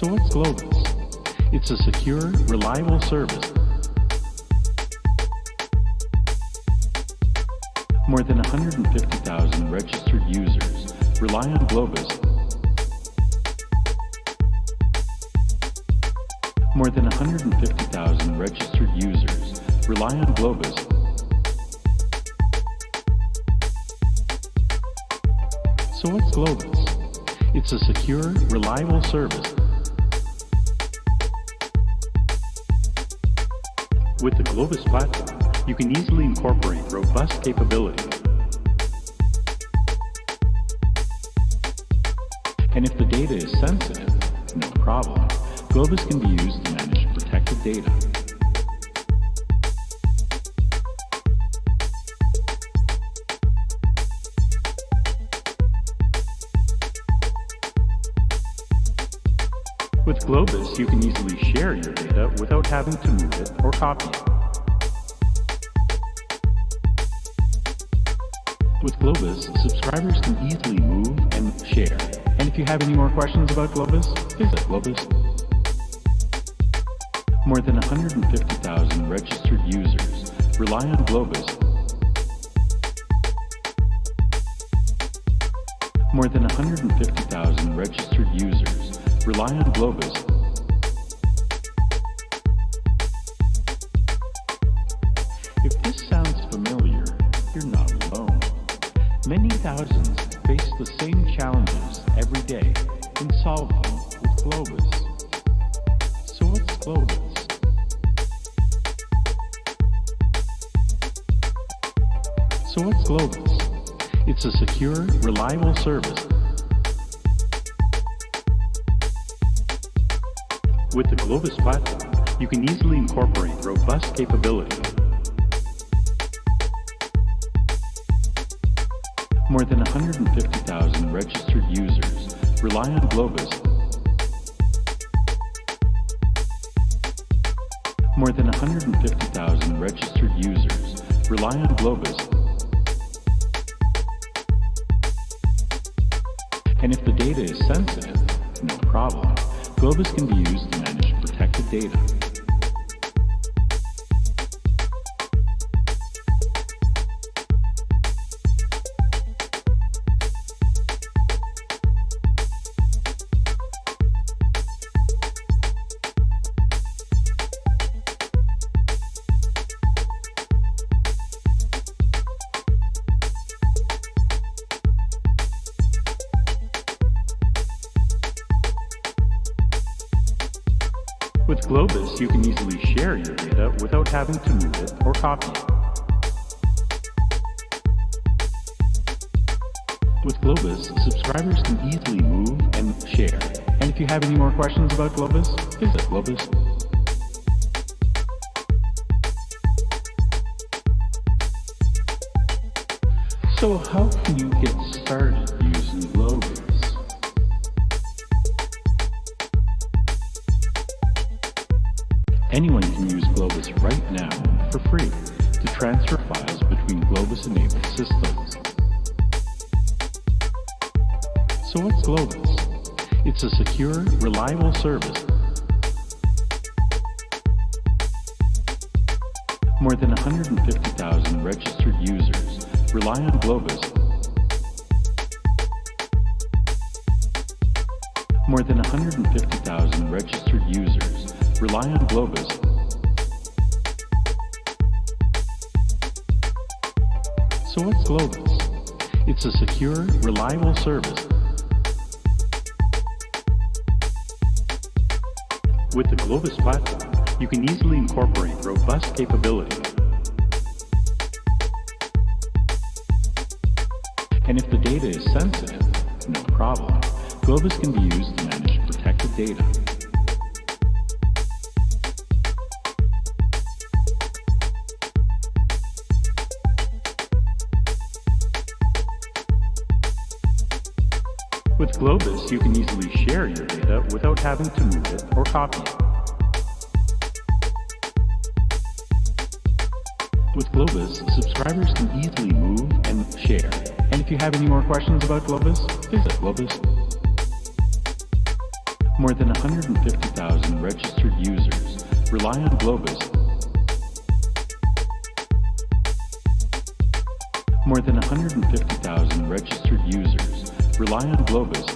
So what's Globus? It's a secure, reliable service. More than 150,000 registered users rely on Globus. More than 150,000 registered users rely on Globus. So what's Globus? It's a secure, reliable service. With the Globus platform, you can easily incorporate robust capability. And if the data is sensitive, no problem. Globus can be used to manage protected data. With Globus, you can easily share your data without having to move it or copy it. With Globus, subscribers can easily move and share. And if you have any more questions about Globus, visit Globus. More than 150,000 registered users rely on Globus. More than 150,000 registered users rely on Globus. If this sounds familiar, you're not alone. Many thousands face the same challenges every day and solve them with Globus. So what's Globus? So what's Globus? It's a secure, reliable service. With the Globus platform, you can easily incorporate robust capability. More than 150,000 registered users rely on Globus. More than 150,000 registered users rely on Globus. And if the data is sensitive, no problem. Globus can be used to manage protected data. With Globus, you can easily share your data without having to move it or copy it. With Globus, subscribers can easily move and share. And if you have any more questions about Globus, visit Globus. So how can you get started using Globus? Anyone can use Globus right now for free to transfer files between Globus-enabled systems. So what's Globus? It's a secure, reliable service. More than 150,000 registered users rely on Globus. More than 150,000 registered users rely on Globus. So what's Globus? It's a secure, reliable service. With the Globus platform, you can easily incorporate robust capability. And if the data is sensitive, no problem. Globus can be used to manage protected data. With Globus, you can easily share your data without having to move it or copy it. With Globus, subscribers can easily move and share. And if you have any more questions about Globus, visit Globus. More than 150,000 registered users rely on Globus. More than 150,000 registered users rely on Globus.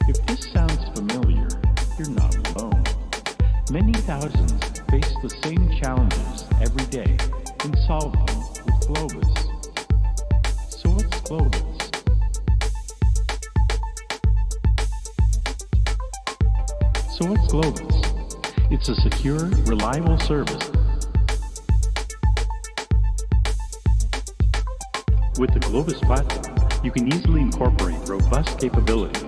If this sounds familiar, you're not alone. Many thousands face the same challenges every day and solve them with Globus. So what's Globus? So what's Globus? It's a secure, reliable service. With the Globus platform, you can easily incorporate robust capabilities.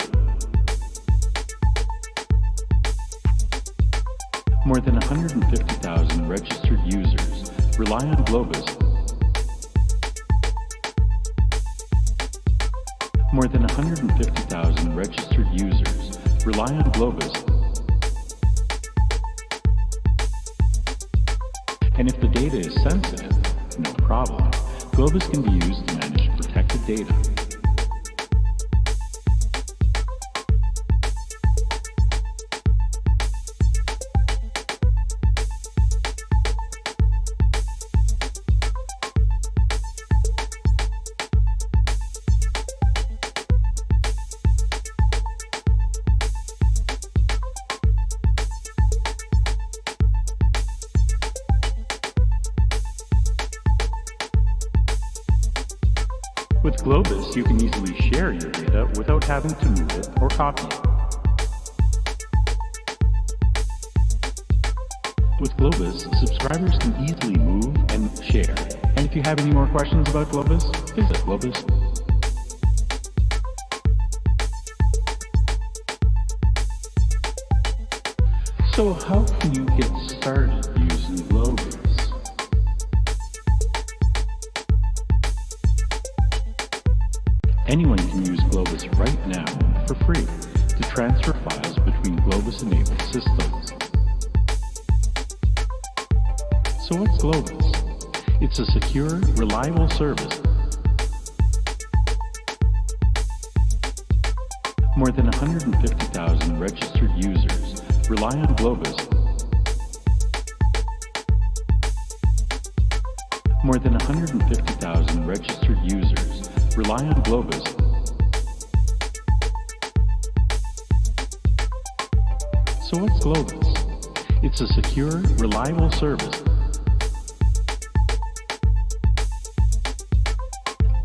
More than 150,000 registered users rely on Globus. More than 150,000 registered users rely on Globus. And if the data is sensitive, no problem. Globus can be used to manage protected data. With Globus, you can easily share your data without having to move it or copy it. With Globus, subscribers can easily move and share. And if you have any more questions about Globus, visit Globus. So how can you get started using Globus? Anyone can use Globus right now for free to transfer files between Globus-enabled systems. So what's Globus? It's a secure, reliable service. More than 150,000 registered users rely on Globus. More than 150,000 registered users rely on Globus. So what's Globus? It's a secure, reliable service.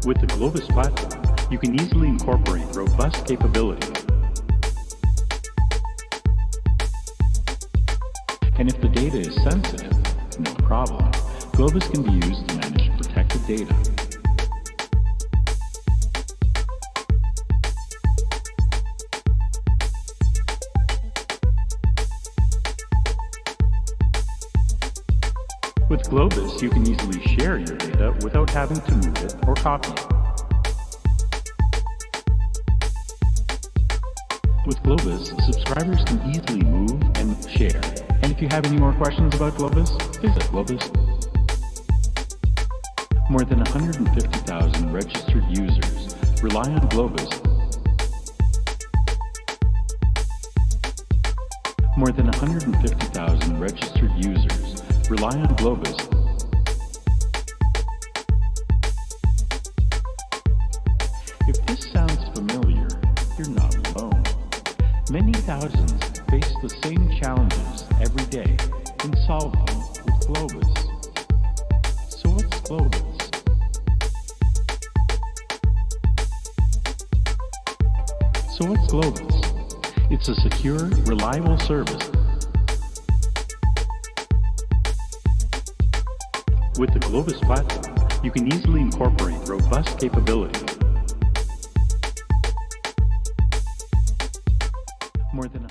With the Globus platform, you can easily incorporate robust capabilities. And if the data is sensitive, no problem. Globus can be used to manage protected data. With Globus, you can easily share your data without having to move it or copy it. With Globus, subscribers can easily move and share. And if you have any more questions about Globus, visit Globus. More than 150,000 registered users rely on Globus. More than 150,000 registered users rely on Globus. If this sounds familiar, you're not alone. Many thousands face the same challenges every day and solve them with Globus. So what's Globus? So what's Globus? It's a secure, reliable service. With the Globus platform, you can easily incorporate robust capabilities. More than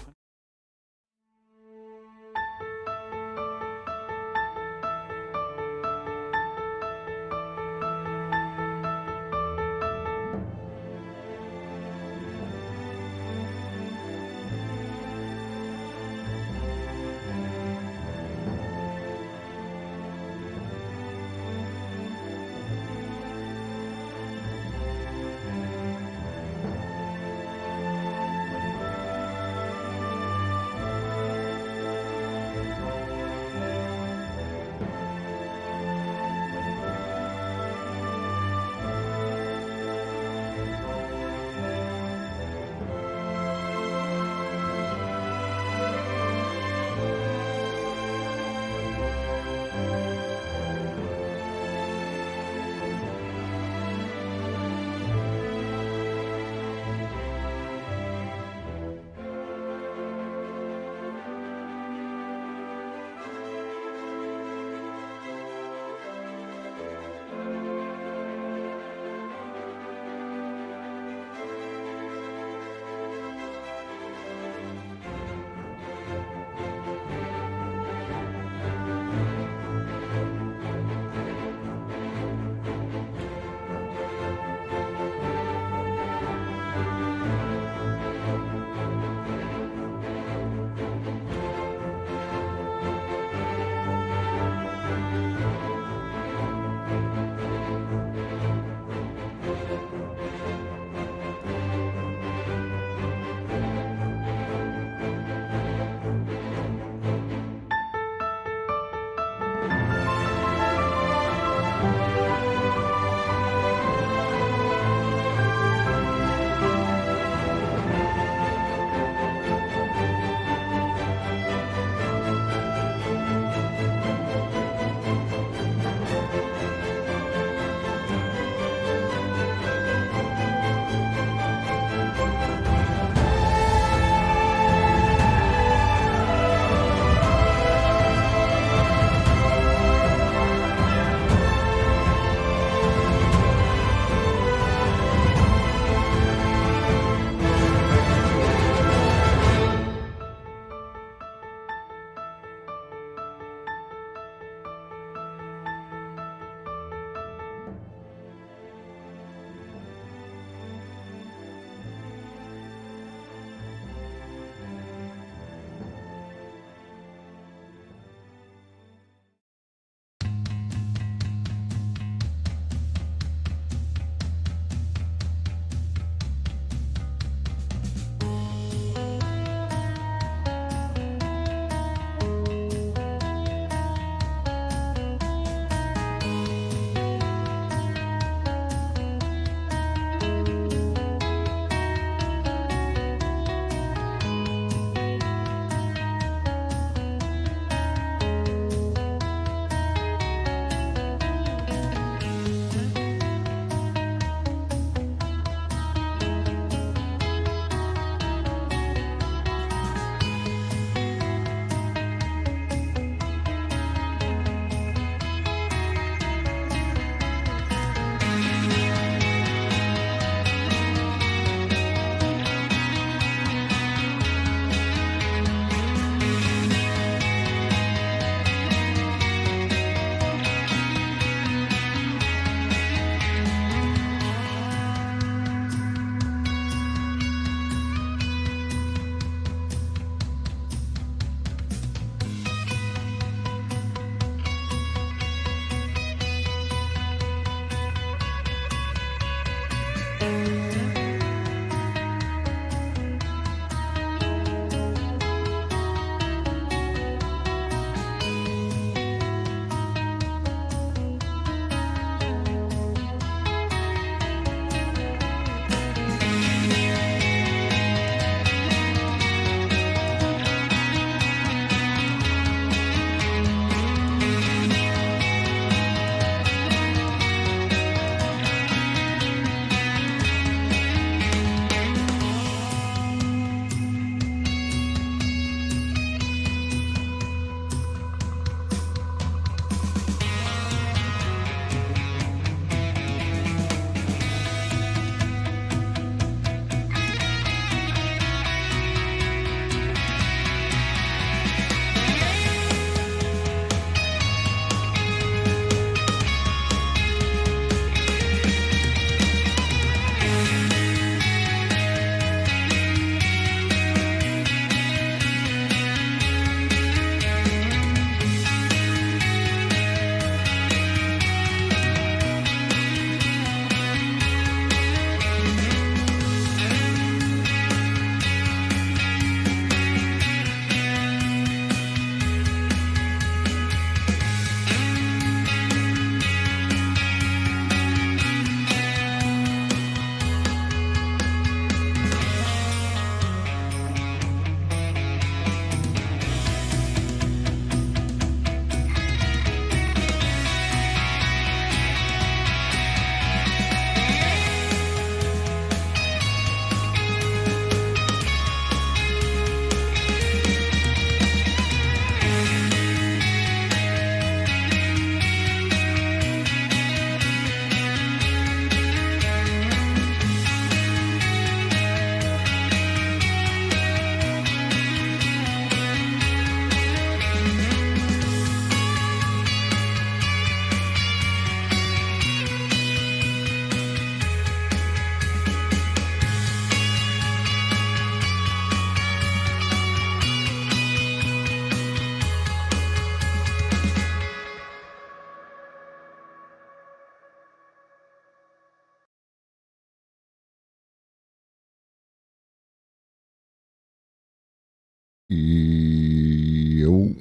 Yo.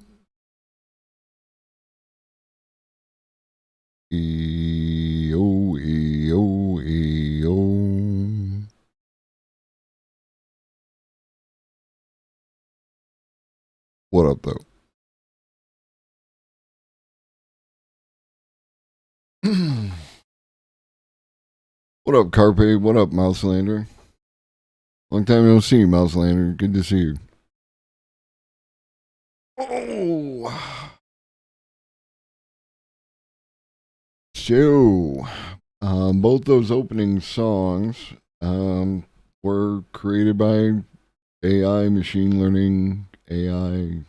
Yo, yo, yo. What up, though? What up, Carpe? What up, Mouselander? Long time no see, Mouselander. Good to see you. Oh. So, both those opening songs were created by AI, machine learning, AI.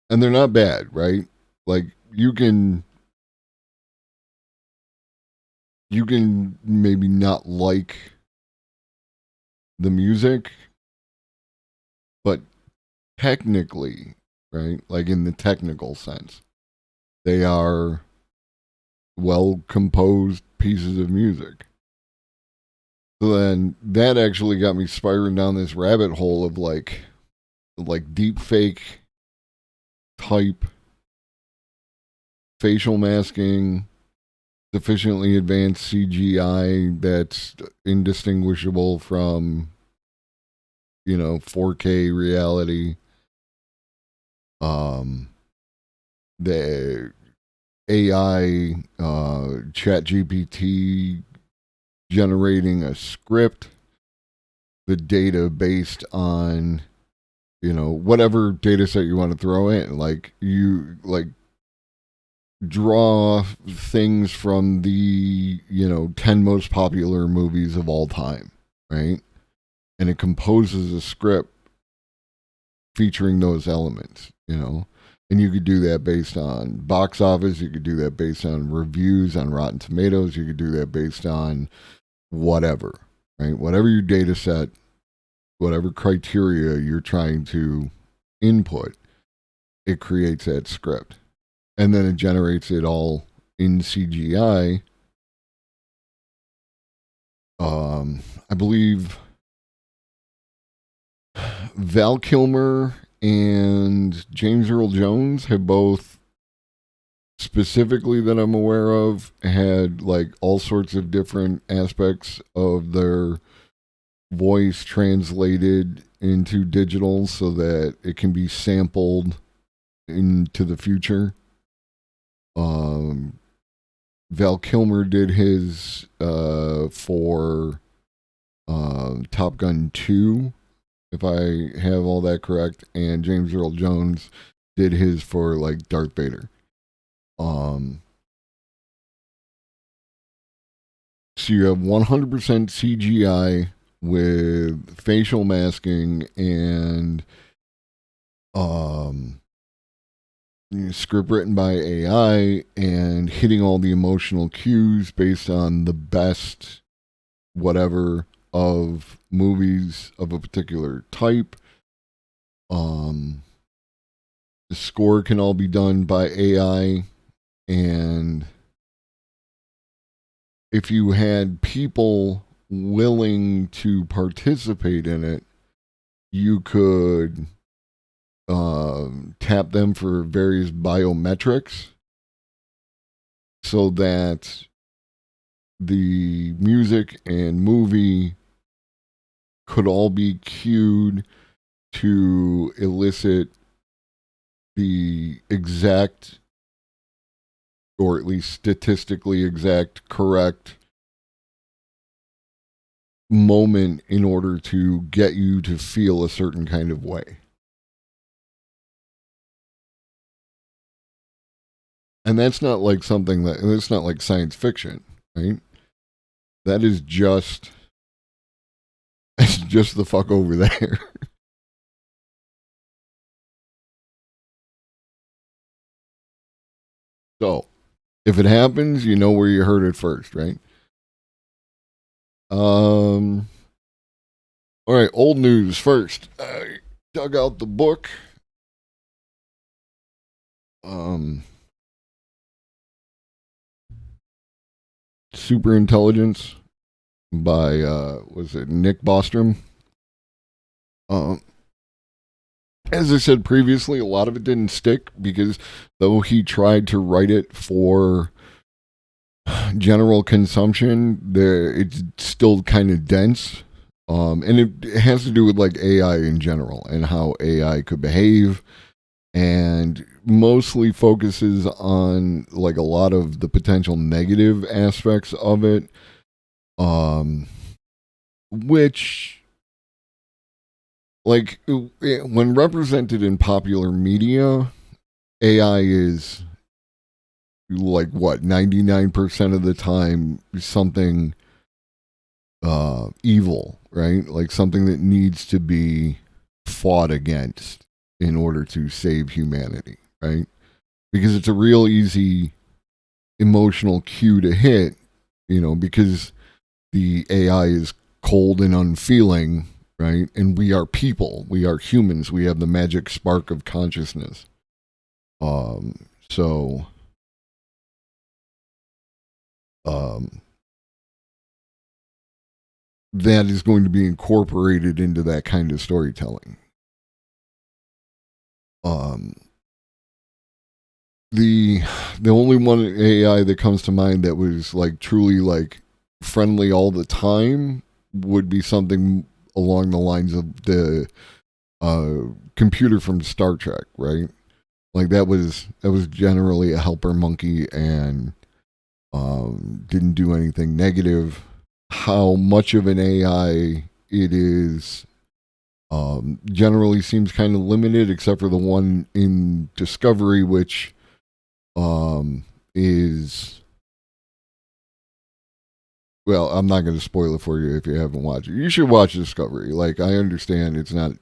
And they're not bad, right? Like you can maybe not like the music, but technically, right? Like in the technical sense, they are well composed pieces of music. So then that actually got me spiraling down this rabbit hole of like deep fake type facial masking, sufficiently advanced CGI that's indistinguishable from 4K reality. The AI chat GPT generating a script, the data based on whatever data set you want to throw in, like you like draw things from the 10 most popular movies of all time, right? And it composes a script featuring those elements, and you could do that based on box office, you could do that based on reviews on Rotten Tomatoes, you could do that based on whatever, right? Whatever your data set, whatever criteria you're trying to input, it creates that script. And then it generates it all in CGI. I believe Val Kilmer and James Earl Jones have both, specifically that I'm aware of, had like all sorts of different aspects of their voice translated into digital so that it can be sampled into the future. Val Kilmer did his for Top Gun 2, if I have all that correct, and James Earl Jones did his for like Darth Vader. So you have 100% CGI with facial masking and script written by AI and hitting all the emotional cues based on the best whatever of movies of a particular type. The score can all be done by AI, and if you had people willing to participate in it, you could tap them for various biometrics so that the music and movie could all be cued to elicit the exact, or at least statistically exact, correct moment in order to get you to feel a certain kind of way. And that's not like something that's not like science fiction, right? That is just, it's just the fuck over there. So, if it happens, you know where you heard it first, right? All right, old news first. I dug out the book. Super Intelligence by was it Nick Bostrom? As I said previously, a lot of it didn't stick because though he tried to write it for general consumption, it's still kind of dense. And it has to do with like AI in general and how AI could behave, and mostly focuses on like a lot of the potential negative aspects of it, which like when represented in popular media, AI is like what 99% of the time something evil, right? Like something that needs to be fought against in order to save humanity, right? Because it's a real easy emotional cue to hit, because the AI is cold and unfeeling, right? And we are people, we are humans, we have the magic spark of consciousness. So that is going to be incorporated into that kind of storytelling. The only one AI that comes to mind that was like truly like friendly all the time would be something along the lines of the computer from Star Trek, right? Like that was generally a helper monkey and didn't do anything negative. How much of an AI it is generally seems kind of limited, except for the one in Discovery, which is, well, I'm not going to spoil it for you if you haven't watched it. You should watch Discovery. Like, I understand it's not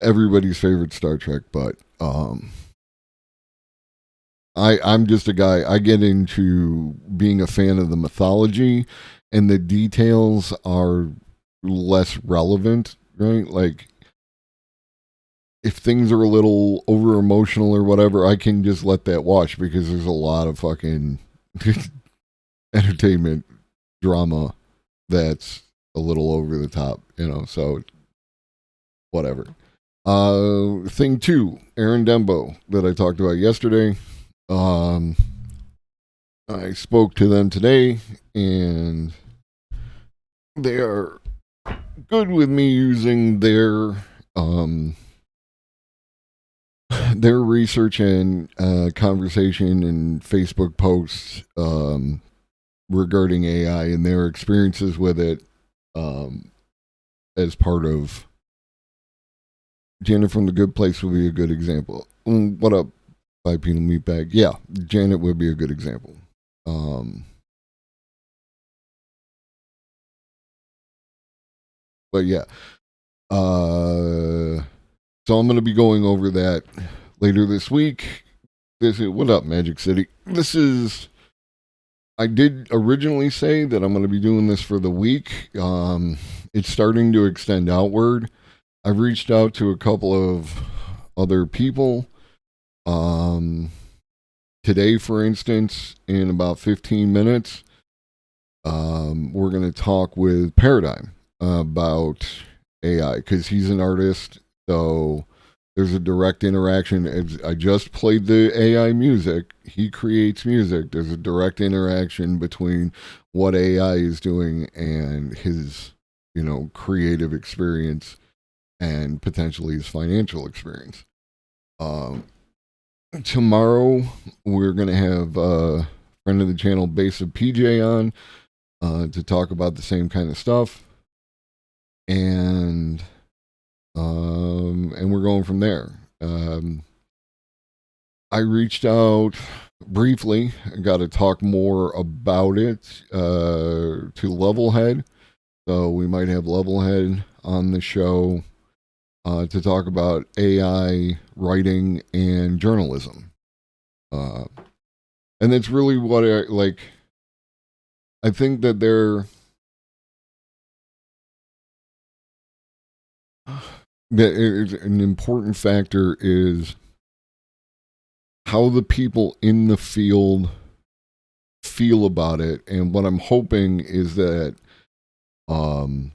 everybody's favorite Star Trek, but I'm just a guy. I get into being a fan of the mythology, and the details are less relevant, right? Like, if things are a little over emotional or whatever, I can just let that watch because there's a lot of fucking entertainment drama that's a little over the top, so whatever. Thing two, Aaron Dembo that I talked about yesterday. I spoke to them today, and they are good with me using their research and conversation and Facebook posts regarding AI and their experiences with it as part of Janet from The Good Place would be a good example. What up, Bipedal Meatbag? Yeah, Janet would be a good example. But yeah. So I'm going to be going over that later this week. What up, Magic City? I did originally say that I'm going to be doing this for the week. It's starting to extend outward. I've reached out to a couple of other people. Today, for instance, in about 15 minutes, we're going to talk with Paradigm about AI because he's an artist. So there's a direct interaction. I just played the AI music. He creates music. There's a direct interaction between what AI is doing and his, creative experience and potentially his financial experience. Tomorrow, we're going to have a friend of the channel, Base of PJ, on to talk about the same kind of stuff. And we're going from there. I reached out briefly. I got to talk more about it to Levelhead. So we might have Levelhead on the show to talk about AI writing and journalism. And that's really what I think that an important factor is how the people in the field feel about it. And what I'm hoping is that I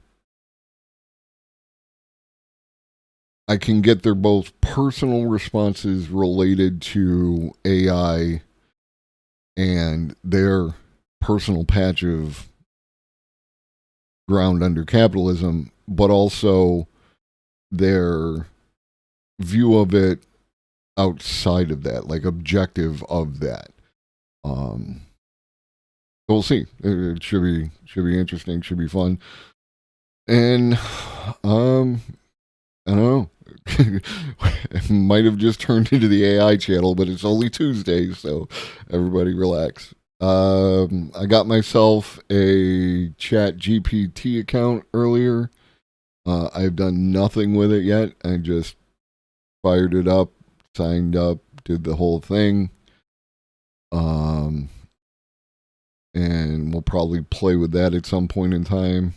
can get their both personal responses related to AI and their personal patch of ground under capitalism, but also their view of it outside of that, like objective of that. We'll see. It should be interesting. Should be fun. And I don't know. It might have just turned into the AI channel, but it's only Tuesday, so everybody relax. I got myself a Chat GPT account earlier. I've done nothing with it yet. I just fired it up, signed up, did the whole thing. And we'll probably play with that at some point in time.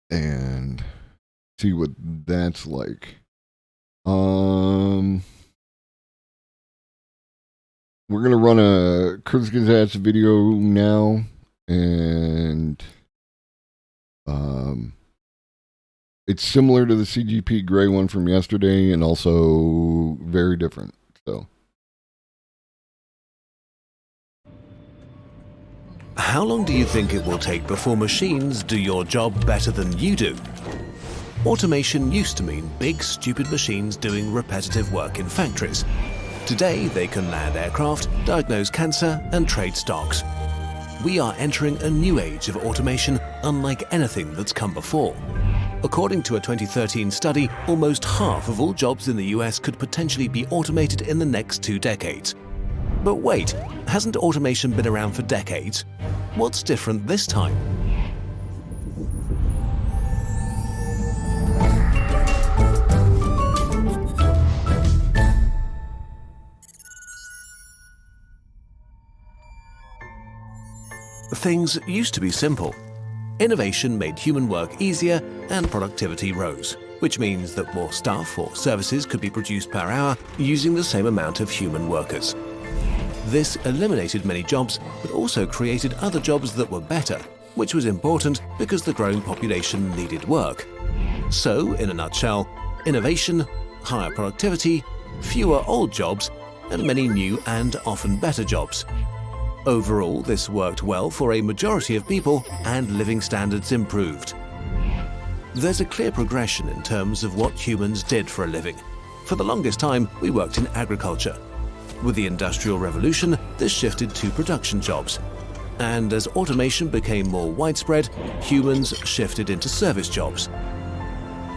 And see what that's like. We're gonna run a Kurzgesagt video now, and it's similar to the CGP Grey one from yesterday, and also very different. So, how long do you think it will take before machines do your job better than you do? Automation used to mean big, stupid machines doing repetitive work in factories. Today, they can land aircraft, diagnose cancer, and trade stocks. We are entering a new age of automation unlike anything that's come before. According to a 2013 study, almost half of all jobs in the US could potentially be automated in the next 2 decades. But wait, hasn't automation been around for decades? What's different this time? Things used to be simple. Innovation made human work easier and productivity rose, which means that more stuff or services could be produced per hour using the same amount of human workers. This eliminated many jobs, but also created other jobs that were better, which was important because the growing population needed work. So, in a nutshell, innovation, higher productivity, fewer old jobs, and many new and often better jobs. Overall, this worked well for a majority of people and living standards improved. There's a clear progression in terms of what humans did for a living. For the longest time, we worked in agriculture. With the Industrial Revolution, this shifted to production jobs. And as automation became more widespread, humans shifted into service jobs.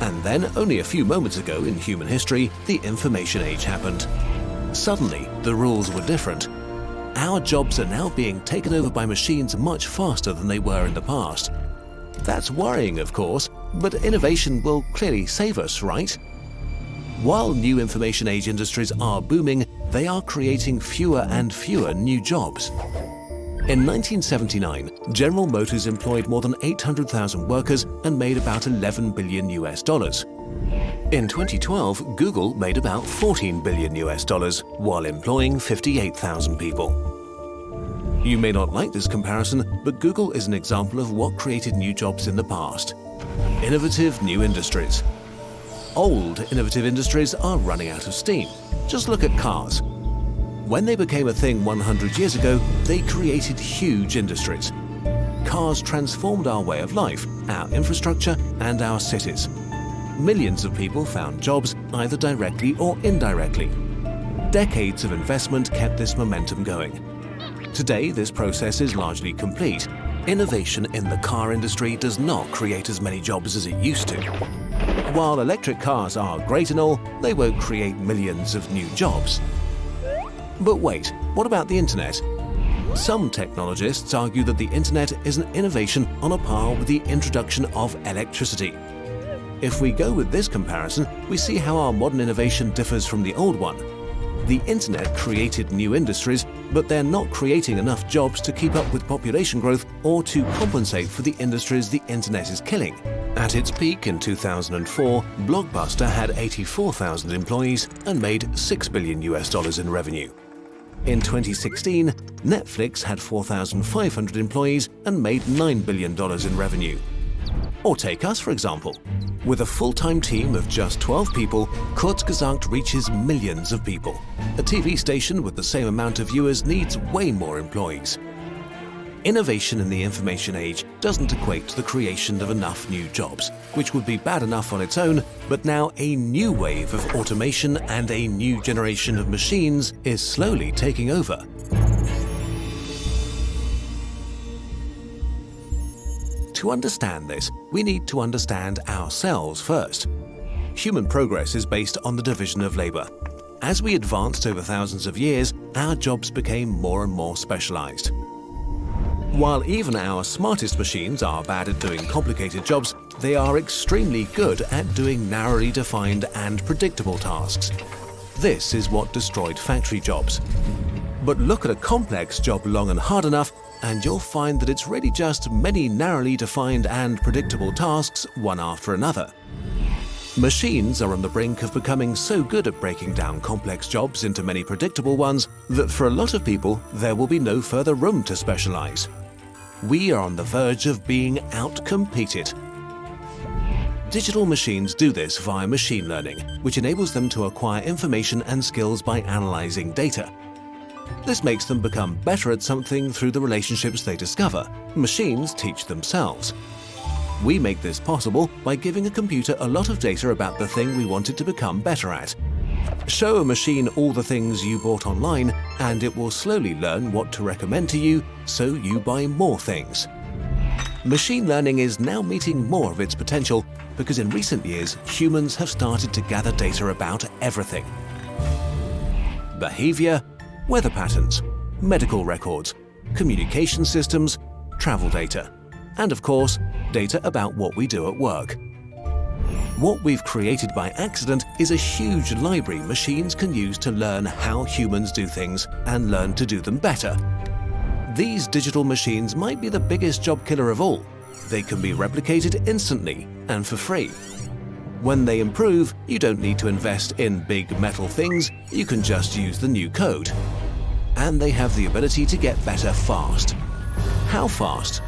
And then, only a few moments ago in human history, the information age happened. Suddenly, the rules were different. Our jobs are now being taken over by machines much faster than they were in the past. That's worrying, of course, but innovation will clearly save us, right? While new information age industries are booming, they are creating fewer and fewer new jobs. In 1979, General Motors employed more than 800,000 workers and made about $11 billion. In 2012, Google made about $14 billion while employing 58,000 people. You may not like this comparison, but Google is an example of what created new jobs in the past. Innovative new industries. Old innovative industries are running out of steam. Just look at cars. When they became a thing 100 years ago, they created huge industries. Cars transformed our way of life, our infrastructure, and our cities. Millions of people found jobs either directly or indirectly. Decades of investment kept this momentum going. Today, this process is largely complete. Innovation in the car industry does not create as many jobs as it used to. While electric cars are great and all, they won't create millions of new jobs. But wait, what about the internet? Some technologists argue that the internet is an innovation on a par with the introduction of electricity. If we go with this comparison, we see how our modern innovation differs from the old one. The internet created new industries, but they're not creating enough jobs to keep up with population growth or to compensate for the industries the internet is killing. At its peak in 2004, Blockbuster had 84,000 employees and made $6 billion in revenue. In 2016, Netflix had 4,500 employees and made $9 billion in revenue. Or take us, for example. With a full-time team of just 12 people, Kurzgesagt reaches millions of people. A TV station with the same amount of viewers needs way more employees. Innovation in the information age doesn't equate to the creation of enough new jobs, which would be bad enough on its own, but now a new wave of automation and a new generation of machines is slowly taking over. To understand this, we need to understand ourselves first. Human progress is based on the division of labor. As we advanced over thousands of years, our jobs became more and more specialized. While even our smartest machines are bad at doing complicated jobs, they are extremely good at doing narrowly defined and predictable tasks. This is what destroyed factory jobs. But look at a complex job long and hard enough, and you'll find that it's really just many narrowly defined and predictable tasks, one after another. Machines are on the brink of becoming so good at breaking down complex jobs into many predictable ones that for a lot of people, there will be no further room to specialize. We are on the verge of being out-competed. Digital machines do this via machine learning, which enables them to acquire information and skills by analyzing data. This makes them become better at something through the relationships they discover. Machines teach themselves. We make this possible by giving a computer a lot of data about the thing we want it to become better at. Show a machine all the things you bought online, and it will slowly learn what to recommend to you, so you buy more things. Machine learning is now meeting more of its potential because in recent years, humans have started to gather data about everything. Behavior, weather patterns, medical records, communication systems, travel data, and of course, data about what we do at work. What we've created by accident is a huge library machines can use to learn how humans do things and learn to do them better. These digital machines might be the biggest job killer of all. They can be replicated instantly and for free. When they improve, you don't need to invest in big metal things, you can just use the new code. And they have the ability to get better fast. How fast?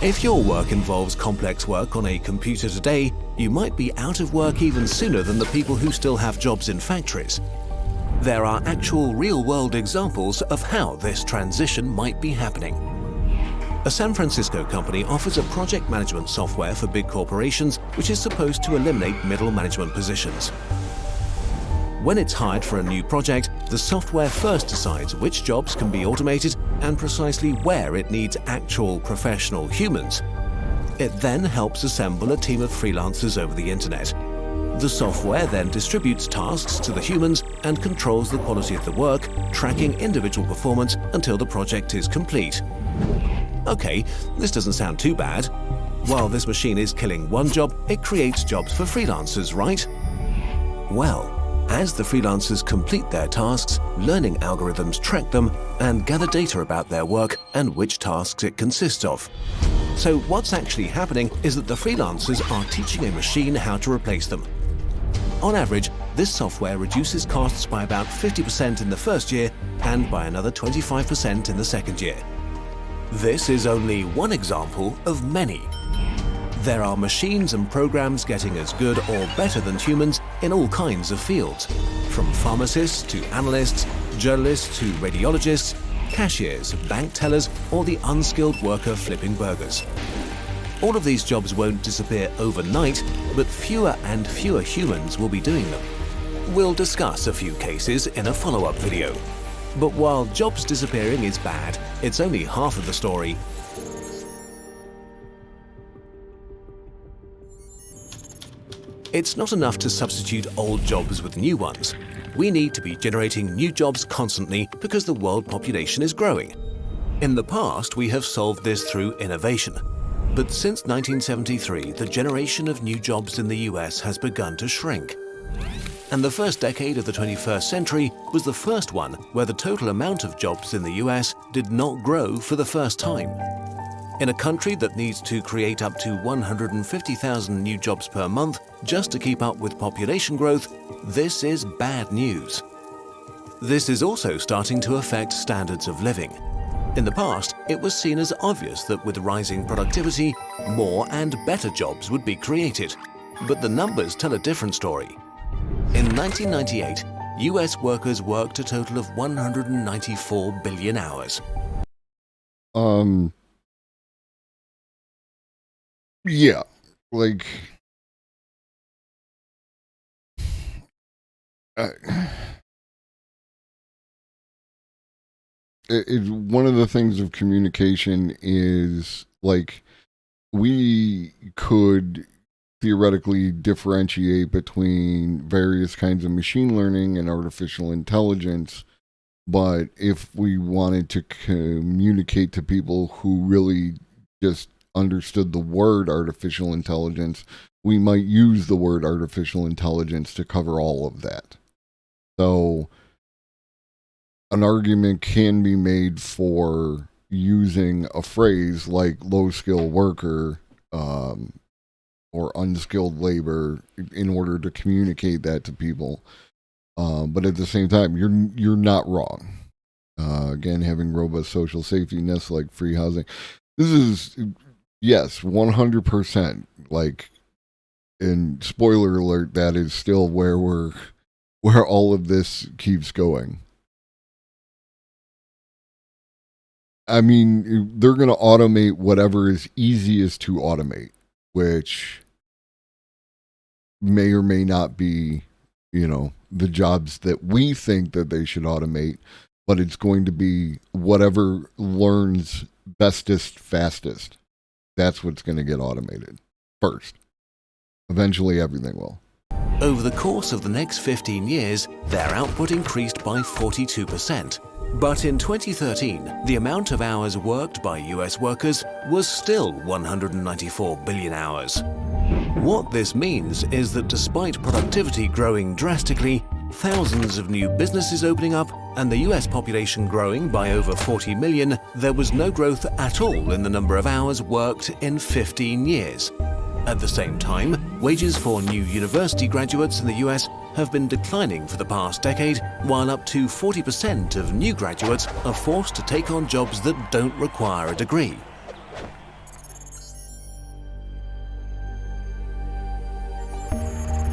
If your work involves complex work on a computer today, you might be out of work even sooner than the people who still have jobs in factories. There are actual real-world examples of how this transition might be happening. A San Francisco company offers a project management software for big corporations which is supposed to eliminate middle management positions. When it's hired for a new project, the software first decides which jobs can be automated and precisely where it needs actual professional humans. It then helps assemble a team of freelancers over the internet. The software then distributes tasks to the humans and controls the quality of the work, tracking individual performance until the project is complete. Okay, this doesn't sound too bad. While this machine is killing one job, it creates jobs for freelancers, right? Well, as the freelancers complete their tasks, learning algorithms track them and gather data about their work and which tasks it consists of. So what's actually happening is that the freelancers are teaching a machine how to replace them. On average, this software reduces costs by about 50% in the first year and by another 25% in the second year. This is only one example of many. There are machines and programs getting as good or better than humans in all kinds of fields, from pharmacists to analysts, journalists to radiologists, cashiers, bank tellers, or the unskilled worker flipping burgers. All of these jobs won't disappear overnight, but fewer and fewer humans will be doing them. We'll discuss a few cases in a follow-up video. But while jobs disappearing is bad, it's only half of the story. It's not enough to substitute old jobs with new ones. We need to be generating new jobs constantly because the world population is growing. In the past, we have solved this through innovation. But since 1973, the generation of new jobs in the US has begun to shrink. And the first decade of the 21st century was the first one where the total amount of jobs in the US did not grow for the first time. In a country that needs to create up to 150,000 new jobs per month just to keep up with population growth, this is bad news. This is also starting to affect standards of living. In the past, it was seen as obvious that with rising productivity, more and better jobs would be created. But the numbers tell a different story. In 1998, US workers worked a total of 194 billion hours. Yeah, like, one of the things of communication is, like, we could theoretically differentiate between various kinds of machine learning and artificial intelligence, but if we wanted to communicate to people who really just understood the word artificial intelligence, we might use the word artificial intelligence to cover all of that. So an argument can be made for using a phrase like low-skill worker or unskilled labor in order to communicate that to people. But at the same time, you're not wrong. Again, having robust social safety nets like free housing. This is, yes, 100%. Like, and spoiler alert, that is still where all of this keeps going. I mean, they're going to automate whatever is easiest to automate, which may or may not be, the jobs that we think that they should automate, but it's going to be whatever learns bestest, fastest. That's what's going to get automated first. Eventually, everything will. Over the course of the next 15 years, their output increased by 42%. But in 2013, the amount of hours worked by US workers was still 194 billion hours. What this means is that despite productivity growing drastically, thousands of new businesses opening up, and the US population growing by over 40 million, there was no growth at all in the number of hours worked in 15 years. At the same time, wages for new university graduates in the US have been declining for the past decade, while up to 40% of new graduates are forced to take on jobs that don't require a degree.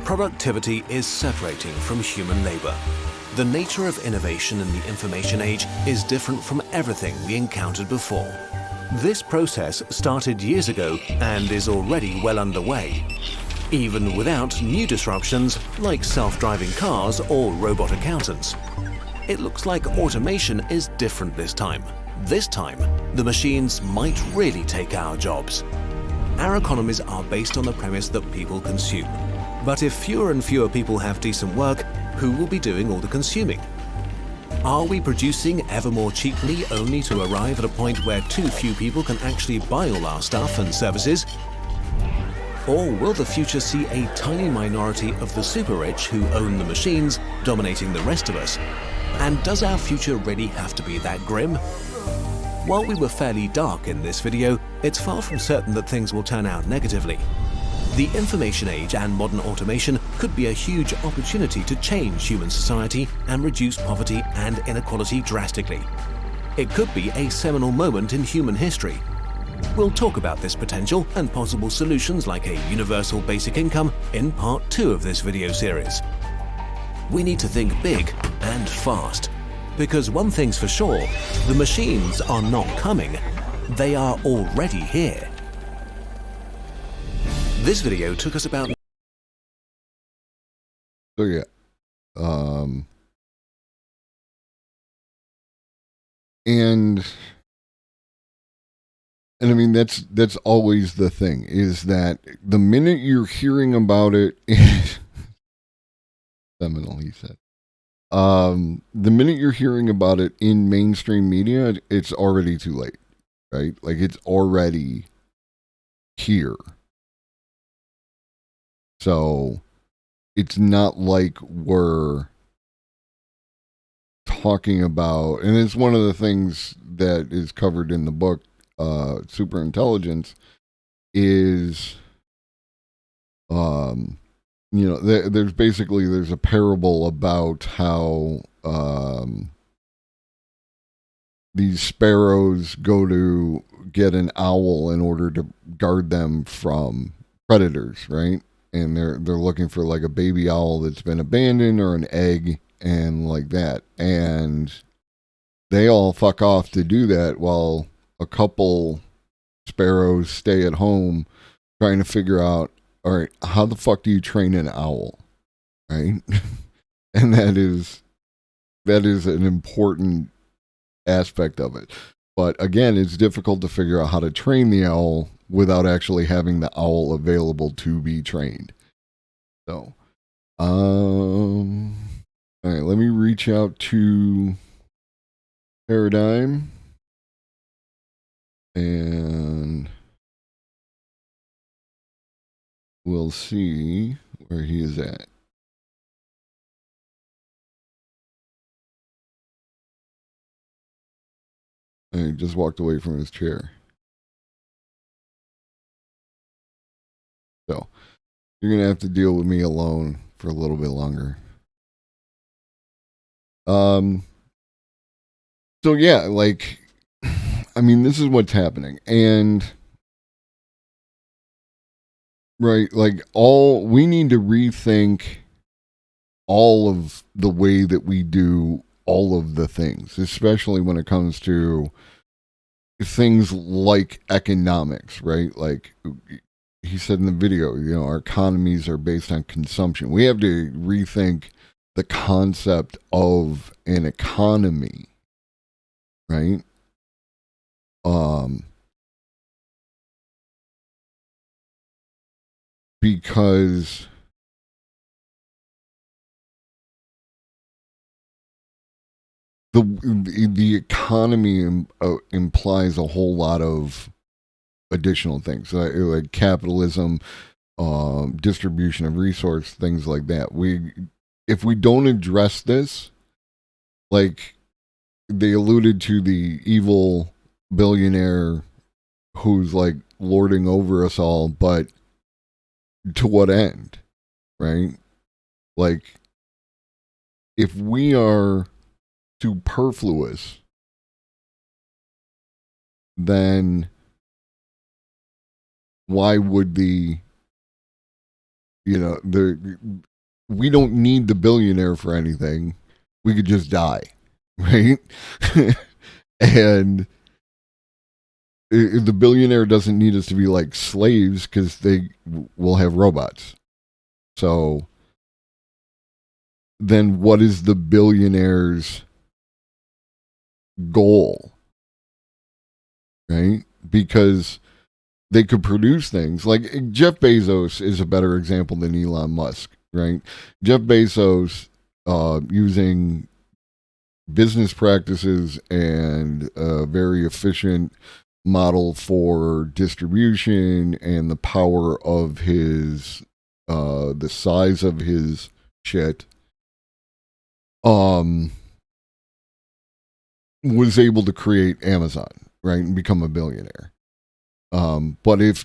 Productivity is separating from human labor. The nature of innovation in the information age is different from everything we encountered before. This process started years ago and is already well underway, even without new disruptions like self-driving cars or robot accountants. It looks like automation is different this time. This time, the machines might really take our jobs. Our economies are based on the premise that people consume. But if fewer and fewer people have decent work, who will be doing all the consuming? Are we producing ever more cheaply only to arrive at a point where too few people can actually buy all our stuff and services? Or will the future see a tiny minority of the super rich who own the machines dominating the rest of us? And does our future really have to be that grim? While we were fairly dark in this video, it's far from certain that things will turn out negatively. The information age and modern automation could be a huge opportunity to change human society and reduce poverty and inequality drastically. It could be a seminal moment in human history. We'll talk about this potential and possible solutions like a universal basic income in part 2 of this video series. We need to think big and fast, because one thing's for sure, the machines are not coming, they are already here. This video took us about... So yeah, and I mean that's always the thing, is that the minute you're hearing about it, seminal, he said. The minute you're hearing about it in mainstream media, it's already too late, right? Like, it's already here. So it's not like we're talking about, and it's one of the things that is covered in the book, Superintelligence, is, there's a parable about how these sparrows go to get an owl in order to guard them from predators, right? And they're looking for like a baby owl that's been abandoned or an egg and like that. And they all fuck off to do that while a couple sparrows stay at home trying to figure out, all right, how the fuck do you train an owl? Right? And that is an important aspect of it. But again, it's difficult to figure out how to train the owl without actually having the owl available to be trained. So, all right, let me reach out to Paradigm and we'll see where he is at. He just walked away from his chair. So, you're going to have to deal with me alone for a little bit longer. So yeah, like, I mean, this is what's happening. And, right, like, we need to rethink all of the way that we do all of the things, especially when it comes to things like economics, right? Like he said in the video, you know, our economies are based on consumption. We have to rethink the concept of an economy, right? Because the economy implies a whole lot of additional things, like capitalism, distribution of resource, things like that. If we don't address this, like they alluded to the evil billionaire who's like lording over us all, but to what end, right? Like, if we are superfluous, then why would we don't need the billionaire for anything. We could just die, right? And the billionaire doesn't need us to be like slaves because they will have robots. So then what is the billionaire's goal? Right? Because they could produce things like Jeff Bezos is a better example than Elon Musk, right? Jeff Bezos, using business practices and a very efficient model for distribution and the power of his, the size of his shit, was able to create Amazon, right, and become a billionaire. But if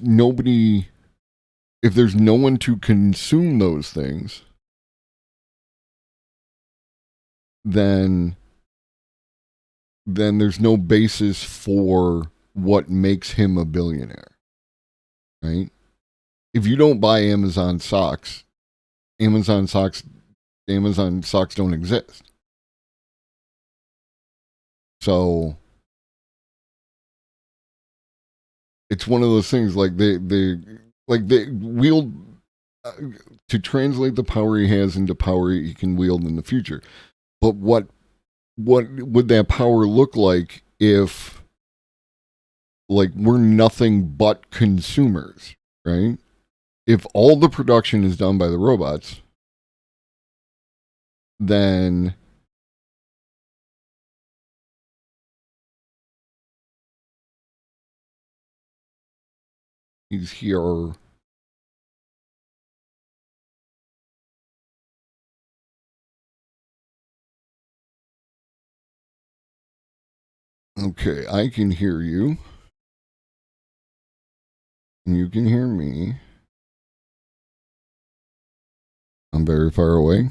there's no one to consume those things, then there's no basis for what makes him a billionaire, right? If you don't buy Amazon socks don't exist. So it's one of those things like they wield, to translate the power he has into power he can wield in the future. But what would that power look like if, like, we're nothing but consumers, right? If all the production is done by the robots, then he's here. Okay, I can hear you. And you can hear me. I'm very far away.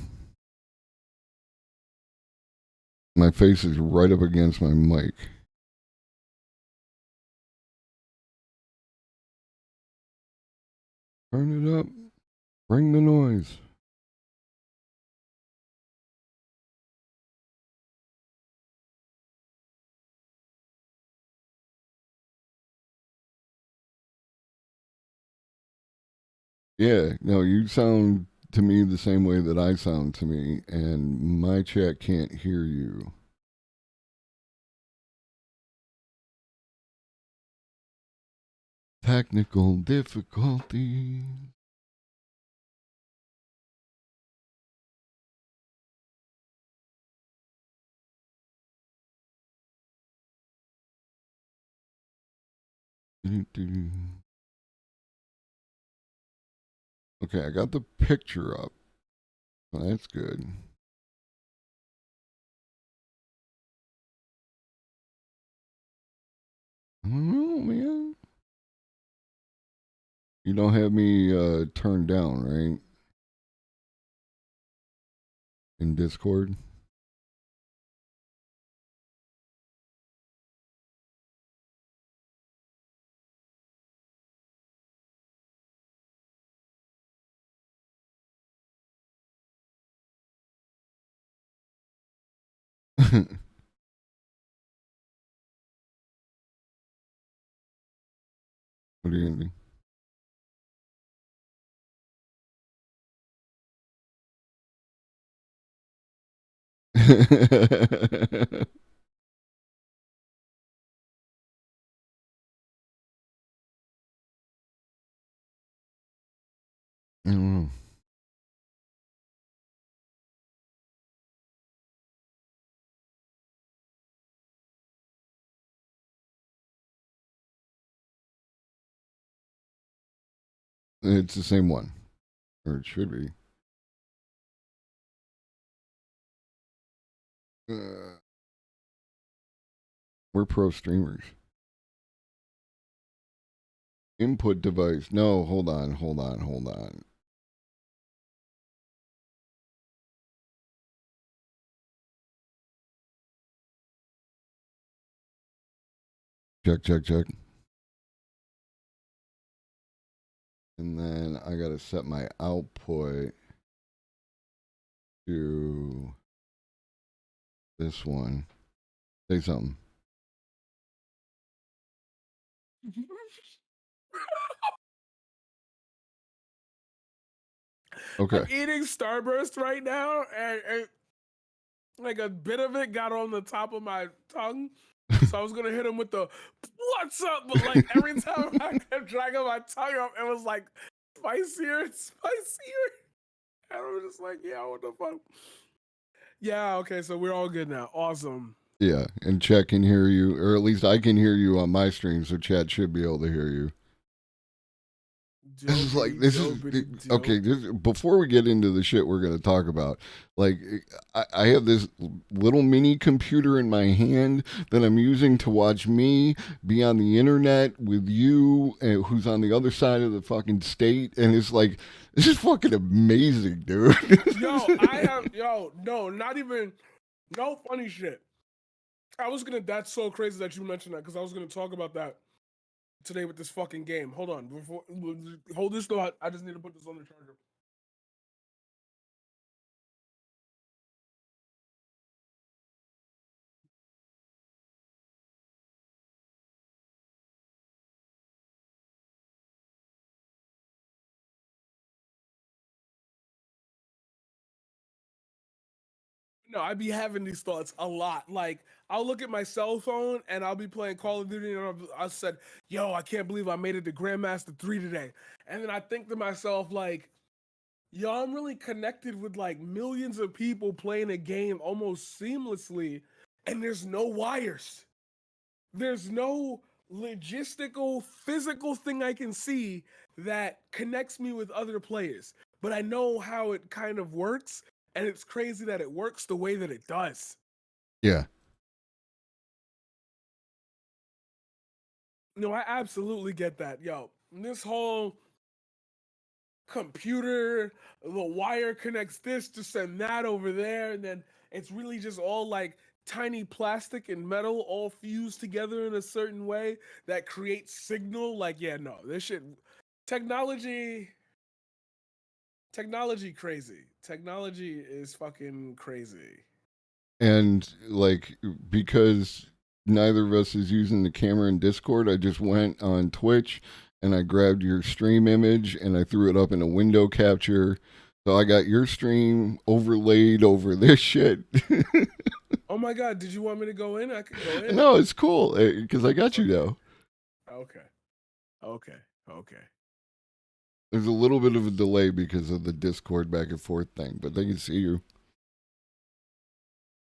My face is right up against my mic. Turn it up. Bring the noise. Yeah, no, you sound to me the same way that I sound to me, and my chat can't hear you. Technical difficulty. Okay, I got the picture up. Well, that's good. I don't know, man. You don't have me turned down, right? In Discord. What are you gonna do? I don't know. It's the same one, or it should be. We're pro streamers. Input device. No, hold on. Check. And then I gotta set my output to this one. Say something. Okay. I'm eating Starburst right now, and like a bit of it got on the top of my tongue. So I was gonna hit him with the "What's up?" But like every time I kept dragging my tongue up, it was like spicier and spicier. And I was just like, "Yeah, what the fuck?" Yeah, okay, so we're all good now. Awesome. Yeah, and chat can hear you, or at least I can hear you on my stream, so chat should be able to hear you. Okay. Before we get into the shit we're going to talk about, like I have this little mini computer in my hand that I'm using to watch me be on the internet with you, who's on the other side of the fucking state, and it's like this is fucking amazing, dude. No funny shit. That's so crazy that you mentioned that because I was gonna talk about that today with this fucking game. Hold on, hold this thought. I just need to put this on the charger. No, I be having these thoughts a lot. Like, I'll look at my cell phone and I'll be playing Call of Duty and I said, yo, I can't believe I made it to Grandmaster 3 today. And then I think to myself, like, yo, I'm really connected with like millions of people playing a game almost seamlessly, and there's no wires. There's no logistical, physical thing I can see that connects me with other players. But I know how it kind of works, and it's crazy that it works the way that it does. Yeah. No, I absolutely get that. Yo, this whole computer, the wire connects this to send that over there, and then it's really just all like tiny plastic and metal all fused together in a certain way that creates signal. Like, yeah, no, this shit, technology, technology crazy. Technology is fucking crazy. And like, because neither of us is using the camera in Discord, I just went on Twitch and I grabbed your stream image and I threw it up in a window capture. So I got your stream overlaid over this shit. Oh my god, did you want me to go in? I could go in. No, it's cool because I got you though. Okay. Okay. Okay. There's a little bit of a delay because of the Discord back and forth thing, but they can see you.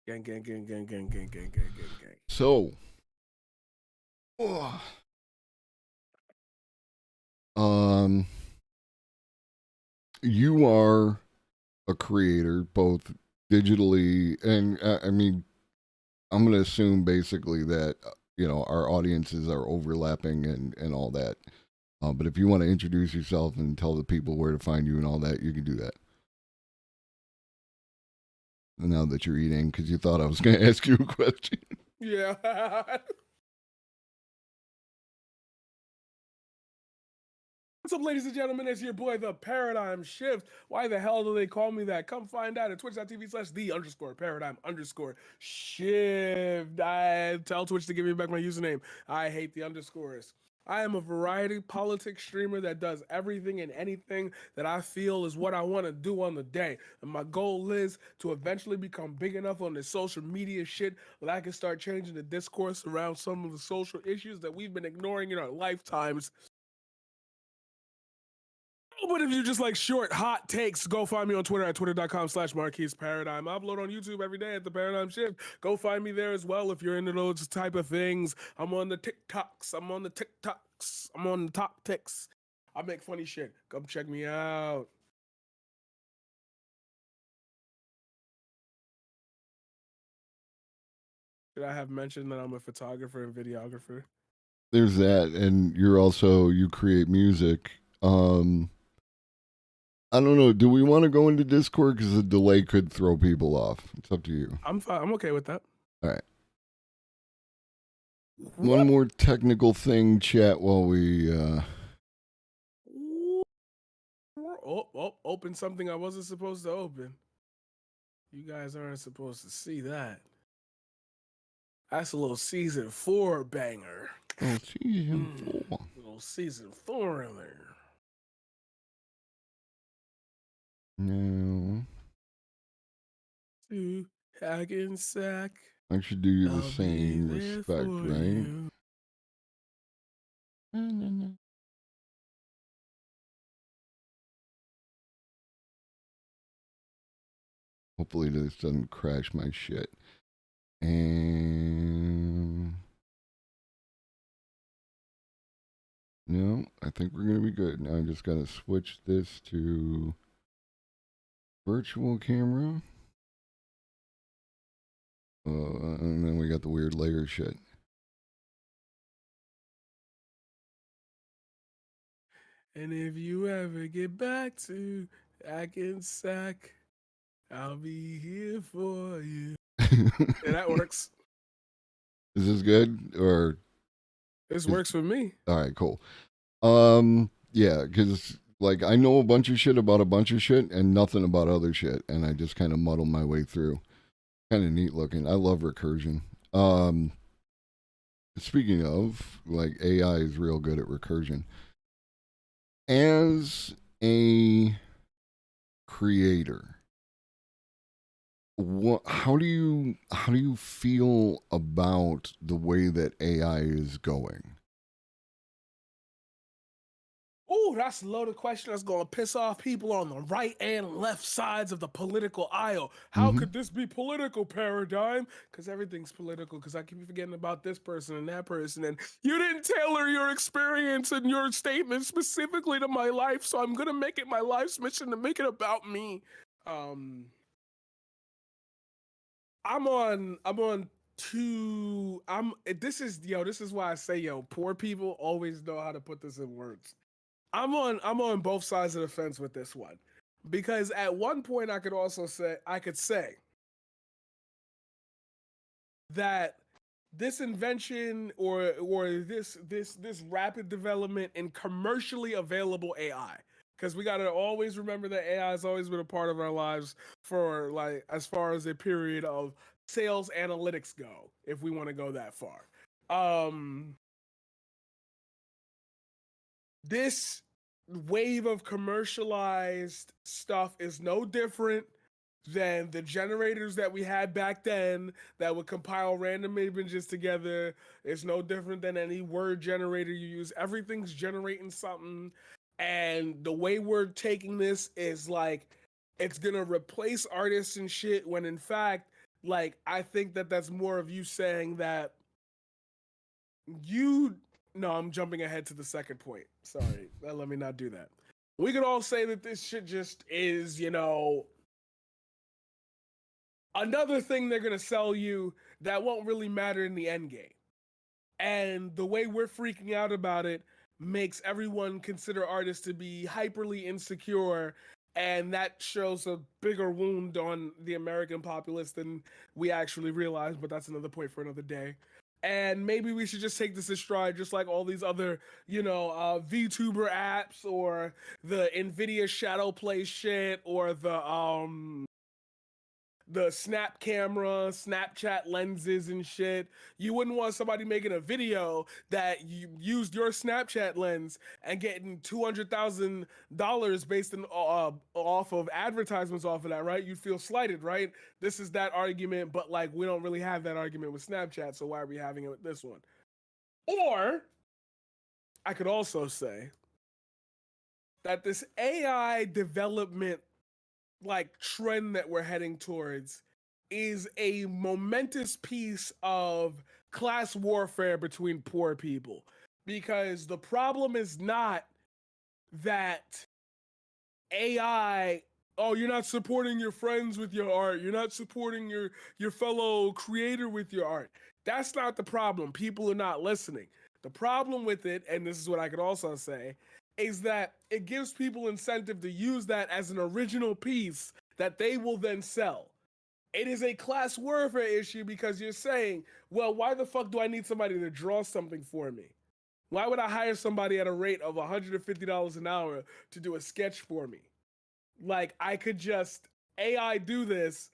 Gang, gang, gang, gang, gang, gang, gang, gang, gang, gang. So, you are a creator, both digitally and I mean, I'm going to assume basically that our audiences are overlapping and all that. But if you want to introduce yourself and tell the people where to find you and all that, you can do that. Now that you're eating, because you thought I was going to ask you a question. Yeah. What's up, ladies and gentlemen? It's your boy, The Paradigm Shift. Why the hell do they call me that? Come find out at twitch.tv/the_paradigm_shift. I tell Twitch to give me back my username. I hate the underscores. I am a variety politics streamer that does everything and anything that I feel is what I want to do on the day. And my goal is to eventually become big enough on the social media shit that I can start changing the discourse around some of the social issues that we've been ignoring in our lifetimes. But if you just like short, hot takes, go find me on Twitter at twitter.com/MarquisParadigm. I upload on YouTube every day at The Paradigm Shift. Go find me there as well if you're into those type of things. I'm on the TikToks. I'm on the top ticks. I make funny shit. Come check me out. Did I have mentioned that I'm a photographer and videographer? There's that, and you create music. I don't know. Do we want to go into Discord because the delay could throw people off? It's up to you. I'm fine. I'm okay with that. All right. One more technical thing, chat, while we. Open something I wasn't supposed to open. You guys aren't supposed to see that. That's a little season 4 banger. Oh, season 4. Little season 4 in there. No. To Hackensack. I should do you the same respect, right? No. Hopefully this doesn't crash my shit. And no, I think we're gonna be good. Now I'm just gonna switch this to virtual camera. And then we got the weird layer shit. And if you ever get back to Hackensack, I'll be here for you. Yeah, that works. Is this good or? This works for me. All right, cool. Yeah, because like I know a bunch of shit about a bunch of shit and nothing about other shit, and I just kind of muddle my way through. Kind of neat looking. I love recursion. Speaking of, like AI is real good at recursion. As a creator, how do you feel about the way that AI is going? Oh, that's a loaded question that's going to piss off people on the right and left sides of the political aisle. How could this be political, Paradigm? Because everything's political, because I keep forgetting about this person and that person. And you didn't tailor your experience and your statement specifically to my life, so I'm going to make it my life's mission to make it about me. This is why I say, poor people always know how to put this in words. I'm on both sides of the fence with this one, because at one point I could say that this invention or this rapid development in commercially available AI, because we got to always remember that AI has always been a part of our lives for like as far as a period of sales analytics go, if we want to go that far. This wave of commercialized stuff is no different than the generators that we had back then that would compile random images together. It's no different than any word generator you use. Everything's generating something. And the way we're taking this is like, it's going to replace artists and shit, when in fact, like, I think that that's more of you saying that no, I'm jumping ahead to the second point. Sorry, let me not do that. We could all say that this shit just is, another thing they're going to sell you that won't really matter in the end game. And the way we're freaking out about it makes everyone consider artists to be hyperly insecure, and that shows a bigger wound on the American populace than we actually realize, but that's another point for another day. And maybe we should just take this in stride, just like all these other, VTuber apps, or the NVIDIA Shadow Play shit, or the Snap camera, Snapchat lenses and shit. You wouldn't want somebody making a video that you used your Snapchat lens and getting $200,000 based off of advertisements off of that, right? You'd feel slighted, right? This is that argument, but like we don't really have that argument with Snapchat, so why are we having it with this one? Or I could also say that this AI development like trend that we're heading towards is a momentous piece of class warfare between poor people, because the problem is not that AI, oh, you're not supporting your friends with your art, you're not supporting your fellow creator with your art. That's not the problem. People are not listening. The problem with it, and this is what I could also say, is that it gives people incentive to use that as an original piece that they will then sell. It is a class warfare issue, because you're saying, well, why the fuck do I need somebody to draw something for me? Why would I hire somebody at a rate of $150 an hour to do a sketch for me? Like, I could just AI do this,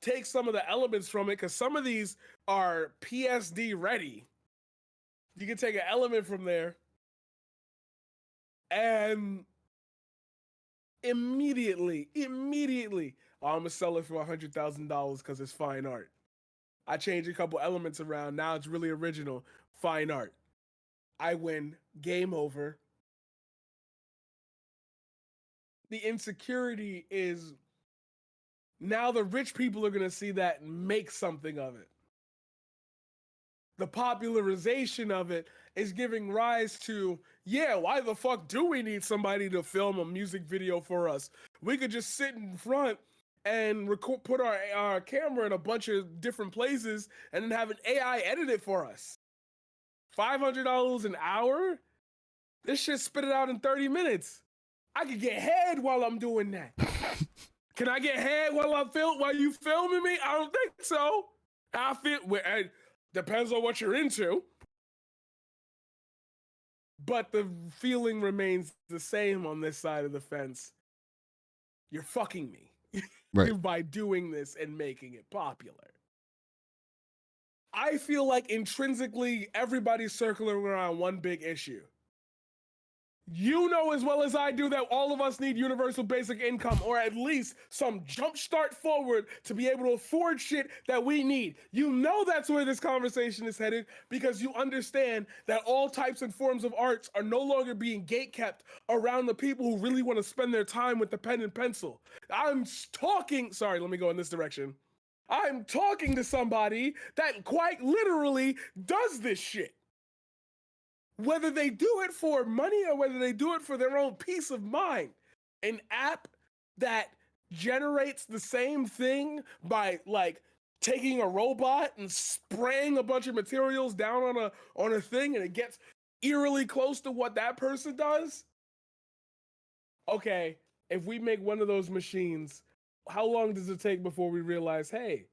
take some of the elements from it, because some of these are PSD ready. You can take an element from there and immediately, I'm gonna sell it for $100,000 because it's fine art. I change a couple elements around. Now it's really original, fine art. I win, game over. The insecurity is now the rich people are gonna see that and make something of it. The popularization of it is giving rise to, yeah, why the fuck do we need somebody to film a music video for us? We could just sit in front and put our camera in a bunch of different places and then have an AI edit it for us. $500 an hour? This shit spit it out in 30 minutes. I could get head while I'm doing that. Can I get head while you filming me? I don't think so. I feel depends on what you're into. But the feeling remains the same on this side of the fence. You're fucking me. Right. By doing this and making it popular. I feel like intrinsically everybody's circling around one big issue. You know as well as I do that all of us need universal basic income, or at least some jump start forward to be able to afford shit that we need. You know that's where this conversation is headed, because you understand that all types and forms of arts are no longer being gatekept around the people who really want to spend their time with the pen and pencil. I'm talking to somebody that quite literally does this shit. Whether they do it for money or whether they do it for their own peace of mind. An app that generates the same thing by like taking a robot and spraying a bunch of materials down on a thing, and it gets eerily close to what that person does. Okay, if we make one of those machines, how long does it take before we realize, hey,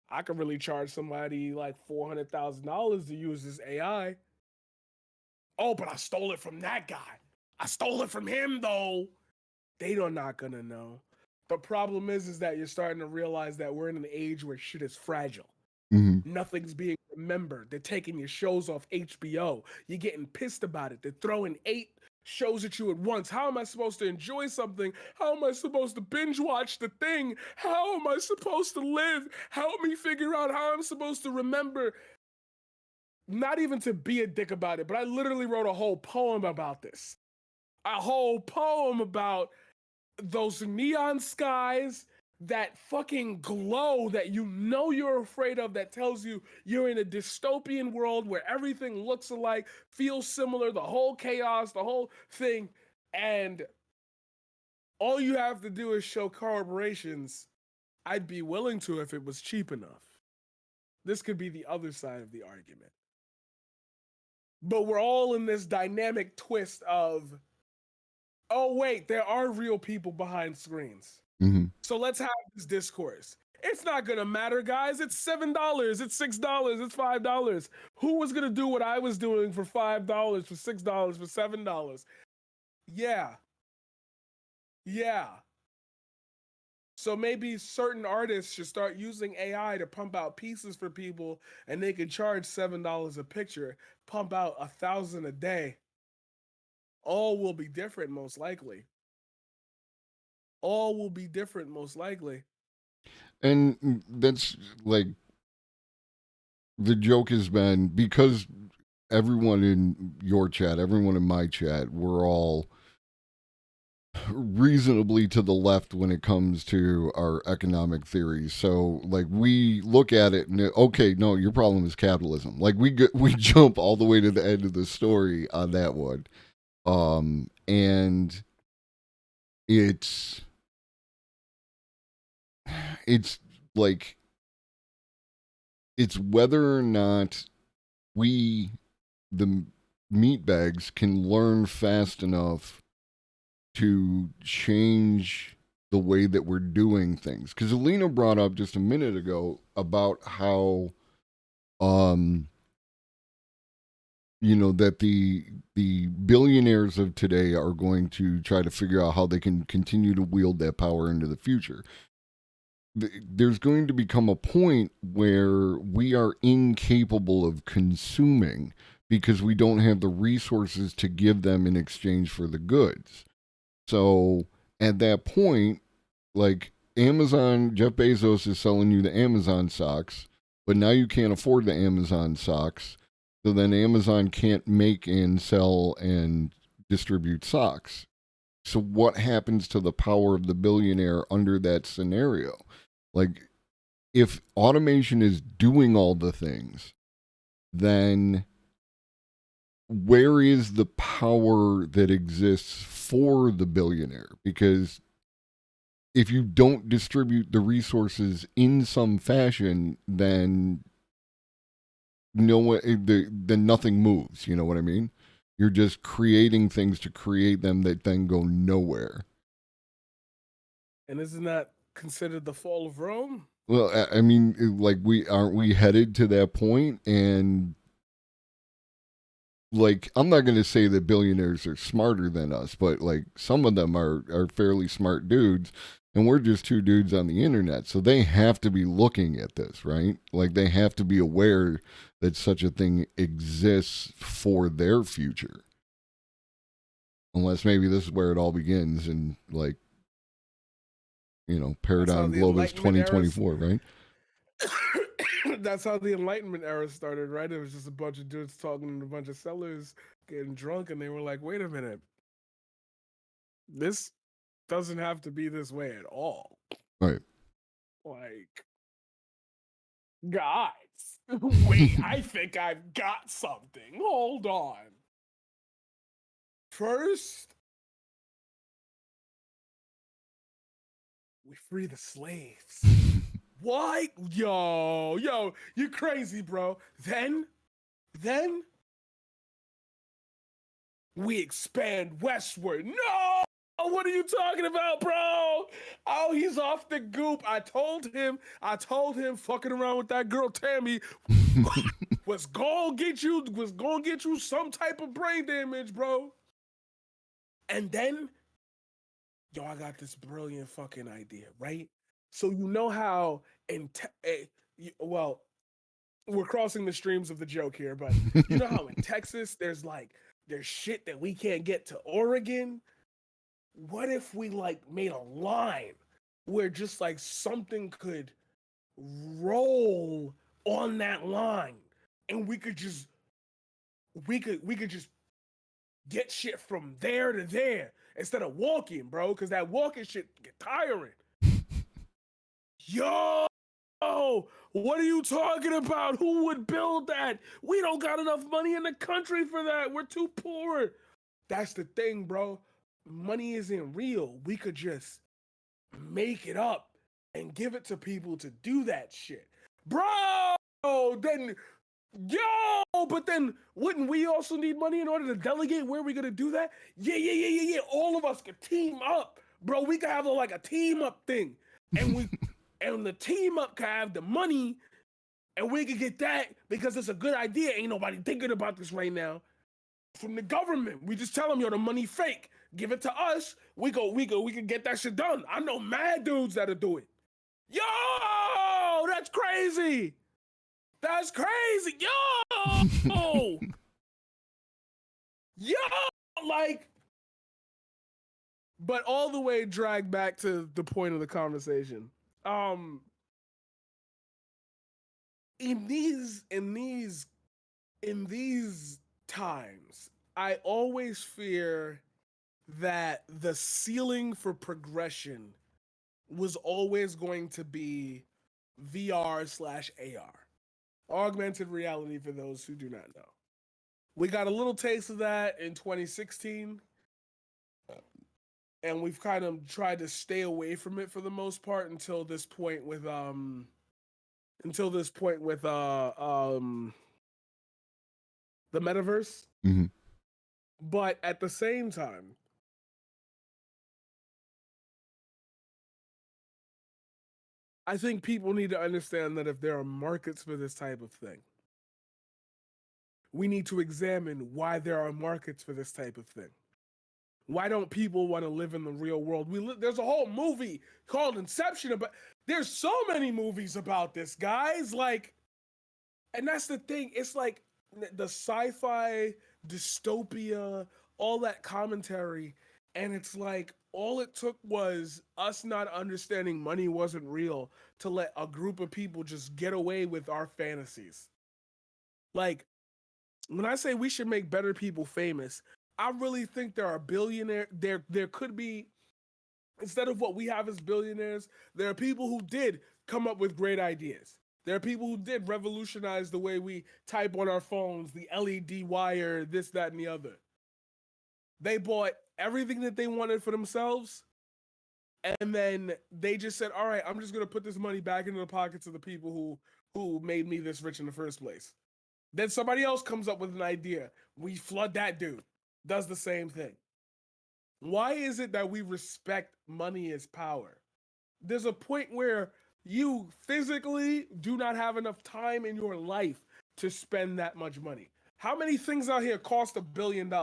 I could really charge somebody like $400,000 to use this AI. Oh, but I stole it from that guy. I stole it from him though. They are not gonna know. The problem is that you're starting to realize that we're in an age where shit is fragile. Mm-hmm. Nothing's being remembered. They're taking your shows off HBO. You're getting pissed about it. They're throwing 8 shows at you at once. How am I supposed to enjoy something? How am I supposed to binge watch the thing? How am I supposed to live? Help me figure out how I'm supposed to remember. Not even to be a dick about it, but I literally wrote a whole poem about this. A whole poem about those neon skies, that fucking glow that you know you're afraid of, that tells you you're in a dystopian world where everything looks alike, feels similar, the whole chaos, the whole thing. And all you have to do is show corroborations. I'd be willing to if it was cheap enough. This could be the other side of the argument. But we're all in this dynamic twist of, oh, wait, there are real people behind screens. Mm-hmm. So let's have this discourse. It's not going to matter, guys. It's $7. It's $6. It's $5. Who was going to do what I was doing for $5, for $6, for $7? Yeah. Yeah. So maybe certain artists should start using AI to pump out pieces for people, and they can charge $7 a picture, pump out 1,000 a day. All will be different, most likely. All will be different, most likely. And that's like, the joke has been, because everyone in your chat, everyone in my chat, we're all reasonably to the left when it comes to our economic theories. So like, we look at it and okay, no, your problem is capitalism. Like, we jump all the way to the end of the story on that one. And it's like, it's whether or not we, the meatbags, can learn fast enough to change the way that we're doing things. Because Alina brought up just a minute ago about how, that the billionaires of today are going to try to figure out how they can continue to wield that power into the future. There's going to become a point where we are incapable of consuming because we don't have the resources to give them in exchange for the goods. So at that point, like, Amazon, Jeff Bezos is selling you the Amazon socks, but now you can't afford the Amazon socks. So then Amazon can't make and sell and distribute socks. So what happens to the power of the billionaire under that scenario? Like, if automation is doing all the things, then where is the power that exists for the billionaire? Because if you don't distribute the resources in some fashion, then then nothing moves. You know what I mean? You're just creating things to create them that then go nowhere. And isn't that considered the fall of Rome? Well, I mean, like, aren't we headed to that point? And like, I'm not going to say that billionaires are smarter than us, but like, some of them are fairly smart dudes, and we're just 2 dudes on the internet. So they have to be looking at this, right? Like, they have to be aware that such a thing exists for their future. Unless maybe this is where it all begins, and like, Paradigm Globus 2024, right? That's how the Enlightenment era started, right? It was just a bunch of dudes talking to a bunch of sellers, getting drunk, and they were like, wait a minute. This doesn't have to be this way at all. Right. Like, guys, wait, I think I've got something. Hold on. First, we free the slaves. What? Yo, you crazy, bro. Then we expand westward. No! what are you talking about, bro? Oh, he's off the goop. I told him, fucking around with that girl Tammy was gonna get you some type of brain damage, bro. And then, yo, I got this brilliant fucking idea, right? So you know how well, we're crossing the streams of the joke here, but you know how in Texas there's shit that we can't get to Oregon? What if we like made a line where just like something could roll on that line and we could just get shit from there to there instead of walking, bro, because that walking shit get tiring. Yo, what are you talking about? Who would build that? We don't got enough money in the country for that. We're too poor. That's the thing, bro. Money isn't real. We could just make it up and give it to people to do that shit. Bro, then, but then wouldn't we also need money in order to delegate where we're going to do that? Yeah. All of us could team up. Bro, we could have like a team up thing. And and the team up could have the money and we could get that because it's a good idea. Ain't nobody thinking about this right now. From the government, we just tell them, yo, the money fake. Give it to us. We can get that shit done. I know mad dudes that'll do it. Yo, that's crazy. That's crazy. Yo, like, but all the way dragged back to the point of the conversation. In these times, I always fear that the ceiling for progression was always going to be VR/AR, augmented reality, for those who do not know. We got a little taste of that in 2016, and we've kind of tried to stay away from it for the most part until this point with the metaverse. Mm-hmm. But at the same time, I think people need to understand that if there are markets for this type of thing, we need to examine why there are markets for this type of thing. Why don't people want to live in the real world? There's a whole movie called Inception about. There's so many movies about this, guys. Like, and that's the thing. It's like the sci-fi dystopia, all that commentary, and it's like all it took was us not understanding money wasn't real to let a group of people just get away with our fantasies. Like, when I say we should make better people famous, I really think there are billionaires. There could be, instead of what we have as billionaires, there are people who did come up with great ideas. There are people who did revolutionize the way we type on our phones, the LED wire, this, that, and the other. They bought everything that they wanted for themselves, and then they just said, all right, I'm just going to put this money back into the pockets of the people who made me this rich in the first place. Then somebody else comes up with an idea. We flood that dude. Does the same thing. Why is it that we respect money as power? There's a point where you physically do not have enough time in your life to spend that much money. How many things out here cost $1 billion?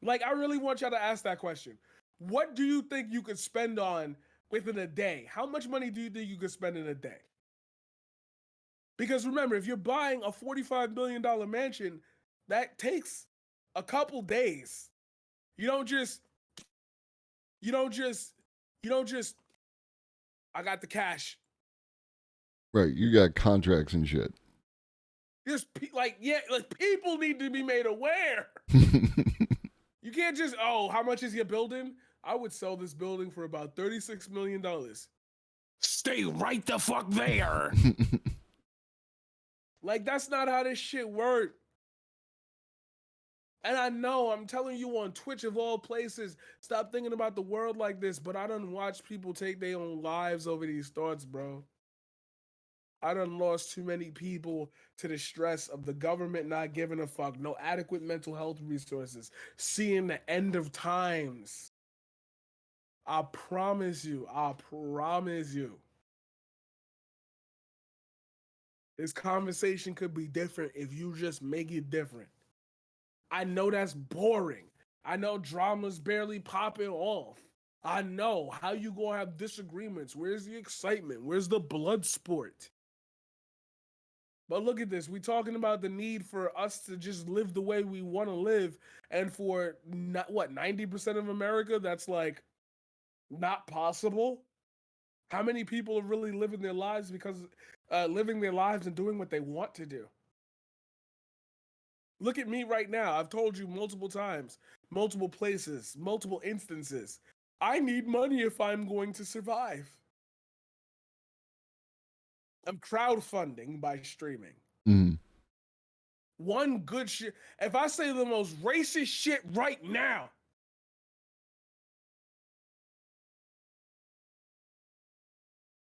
Like, I really want y'all to ask that question. What do you think you could spend on within a day? How much money do you think you could spend in a day? Because remember, if you're buying a $45 million mansion, that takes a couple days. You don't just, I got the cash. Right, you got contracts and shit. Just people need to be made aware. You can't just, how much is your building? I would sell this building for about $36 million. Stay right the fuck there. Like, that's not how this shit works. And I know, I'm telling you on Twitch of all places, stop thinking about the world like this, but I done watched people take their own lives over these thoughts, bro. I done lost too many people to the stress of the government not giving a fuck, no adequate mental health resources, seeing the end of times. I promise you, this conversation could be different if you just make it different. I know that's boring. I know drama's barely popping off. I know how you gonna have disagreements. Where's the excitement? Where's the blood sport? But look at this. We're talking about the need for us to just live the way we want to live. And for 90% of America, that's like not possible. How many people are really living their lives living their lives and doing what they want to do? Look at me right now. I've told you multiple times, multiple places, multiple instances. I need money if I'm going to survive. I'm crowdfunding by streaming. Mm. One good shit. If I say the most racist shit right now,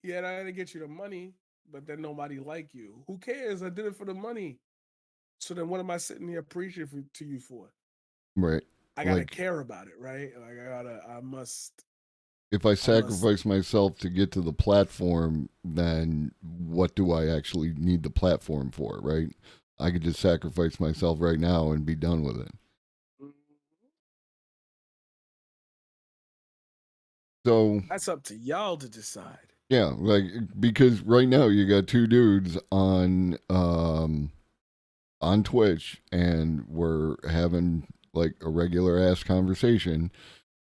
yeah, I didn't get you the money, but then nobody like you. Who cares? I did it for the money. So then what am I sitting here preaching to you for? Right. I gotta care about it, right? Like I must. If I sacrifice myself to get to the platform, then what do I actually need the platform for, right? I could just sacrifice myself right now and be done with it. So that's up to y'all to decide. Yeah, like because right now you got two dudes on Twitch and we're having like a regular ass conversation.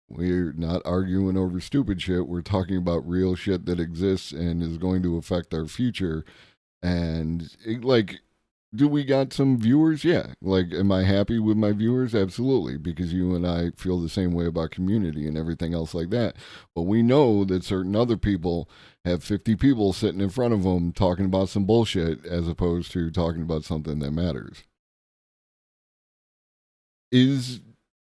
We're not arguing over stupid shit. We're talking about real shit that exists and is going to affect our future. And do we got some viewers? Yeah. Like, am I happy with my viewers? Absolutely. Because you and I feel the same way about community and everything else like that. But we know that certain other people have 50 people sitting in front of them talking about some bullshit as opposed to talking about something that matters. Is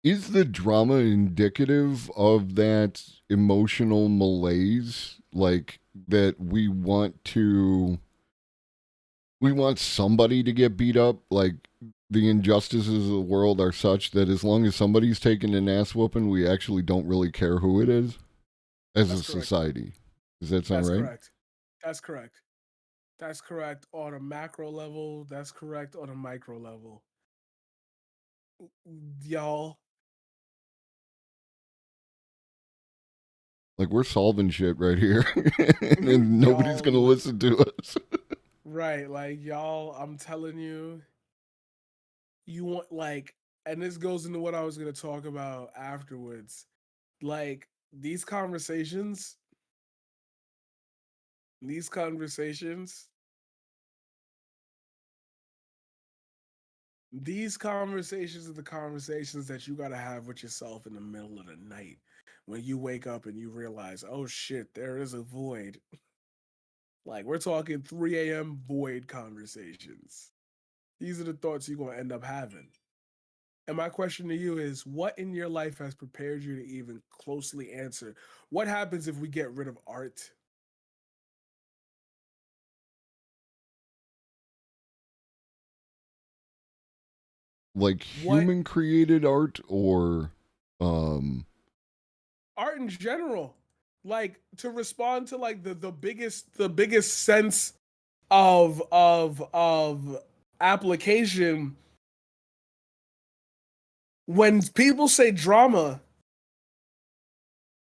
the drama indicative of that emotional malaise? Like, that we want somebody to get beat up? Like, the injustices of the world are such that as long as somebody's taking an ass whooping, we actually don't really care who it is as a society. Does that sound right? Correct. That's correct. That's correct on a macro level. That's correct on a micro level. Y'all. Like, we're solving shit right here, and nobody's going to listen to us. Right. Like, y'all, I'm telling you, you want, like, and this goes into what I was going to talk about afterwards. Like, these conversations are the conversations that you got to have with yourself in the middle of the night when you wake up and you realize, oh shit, there is a void. Like, we're talking 3 a.m. void conversations. These are the thoughts you're going to end up having. And my question to you is, what in your life has prepared you to even closely answer? What happens if we get rid of art? Like human created art or art in general, like to respond to like the biggest sense of application. When people say drama,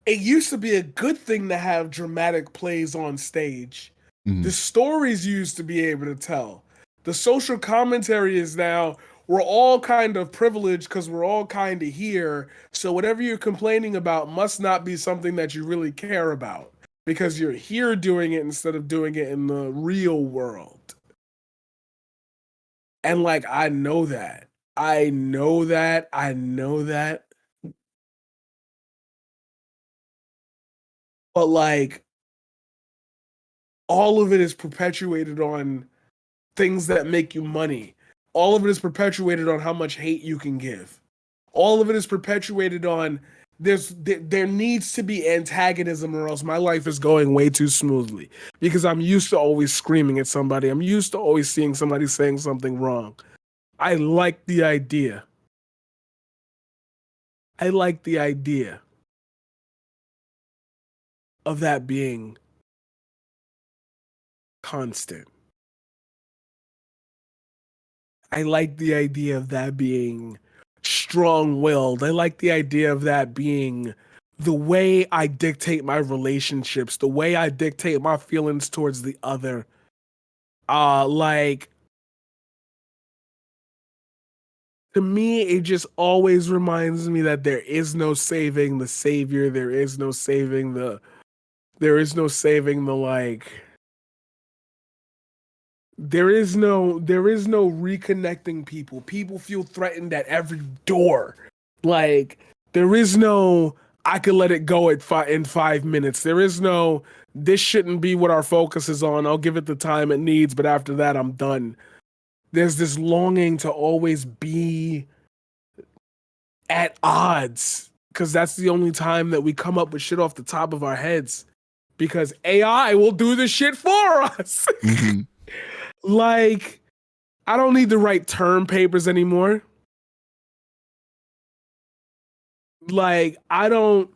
it used to be a good thing to have dramatic plays on stage. Mm-hmm. The stories used to be able to tell. The social commentary is now, we're all kind of privileged because we're all kind of here. So whatever you're complaining about must not be something that you really care about because you're here doing it instead of doing it in the real world. And like, I know that. But like, all of it is perpetuated on things that make you money. All of it is perpetuated on how much hate you can give. All of it is perpetuated on there needs to be antagonism, or else my life is going way too smoothly, because I'm used to always screaming at somebody. I'm used to always seeing somebody saying something wrong. I like the idea. I like the idea of that being constant. I like the idea of that being strong-willed. I like the idea of that being the way I dictate my relationships, the way I dictate my feelings towards the other. Like, to me, it just always reminds me that there is no saving the savior. There is no saving the like. There is no reconnecting people. People feel threatened at every door. Like, there is no, I could let it go in 5 minutes. There is no, this shouldn't be what our focus is on. I'll give it the time it needs, but after that, I'm done. There's this longing to always be at odds, because that's the only time that we come up with shit off the top of our heads, because AI will do the shit for us. Mm-hmm. Like, I don't need to write term papers anymore. Like, I don't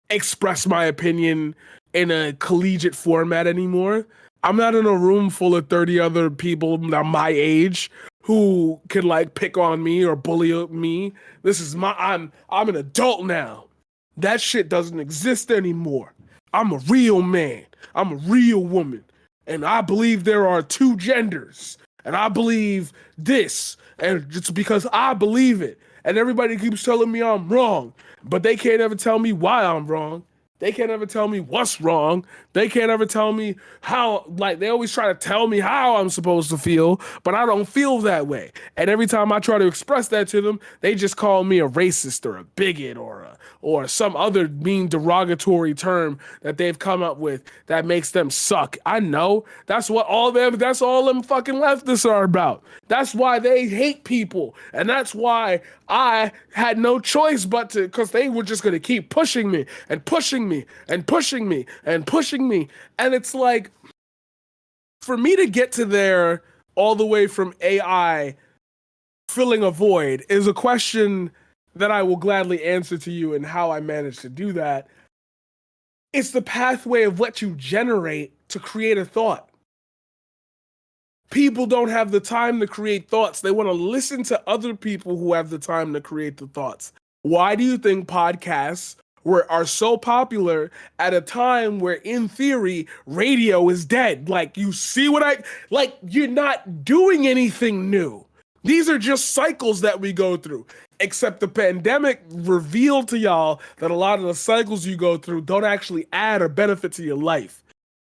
express my opinion in a collegiate format anymore. I'm not in a room full of 30 other people that my age who can like pick on me or bully me. This is I'm an adult now. That shit doesn't exist anymore. I'm a real man. I'm a real woman. And I believe there are 2 genders. And I believe this. And it's because I believe it. And everybody keeps telling me I'm wrong. But they can't ever tell me why I'm wrong. They can't ever tell me what's wrong. They can't ever tell me how, like, they always try to tell me how I'm supposed to feel, but I don't feel that way. And every time I try to express that to them, they just call me a racist or a bigot or some other mean derogatory term that they've come up with that makes them suck. I know. That's all them fucking leftists are about. That's why they hate people. And that's why I had no choice but to, because they were just going to keep pushing me and pushing me and pushing me and pushing me. And it's like, for me to get to there all the way from AI filling a void is a question that I will gladly answer to you, and how I managed to do that. It's the pathway of what you generate to create a thought. People don't have the time to create thoughts. They want to listen to other people who have the time to create the thoughts. Why do you think podcasts are so popular at a time where, in theory, radio is dead? Like, you see you're not doing anything new. These are just cycles that we go through. Except the pandemic revealed to y'all that a lot of the cycles you go through don't actually add or benefit to your life.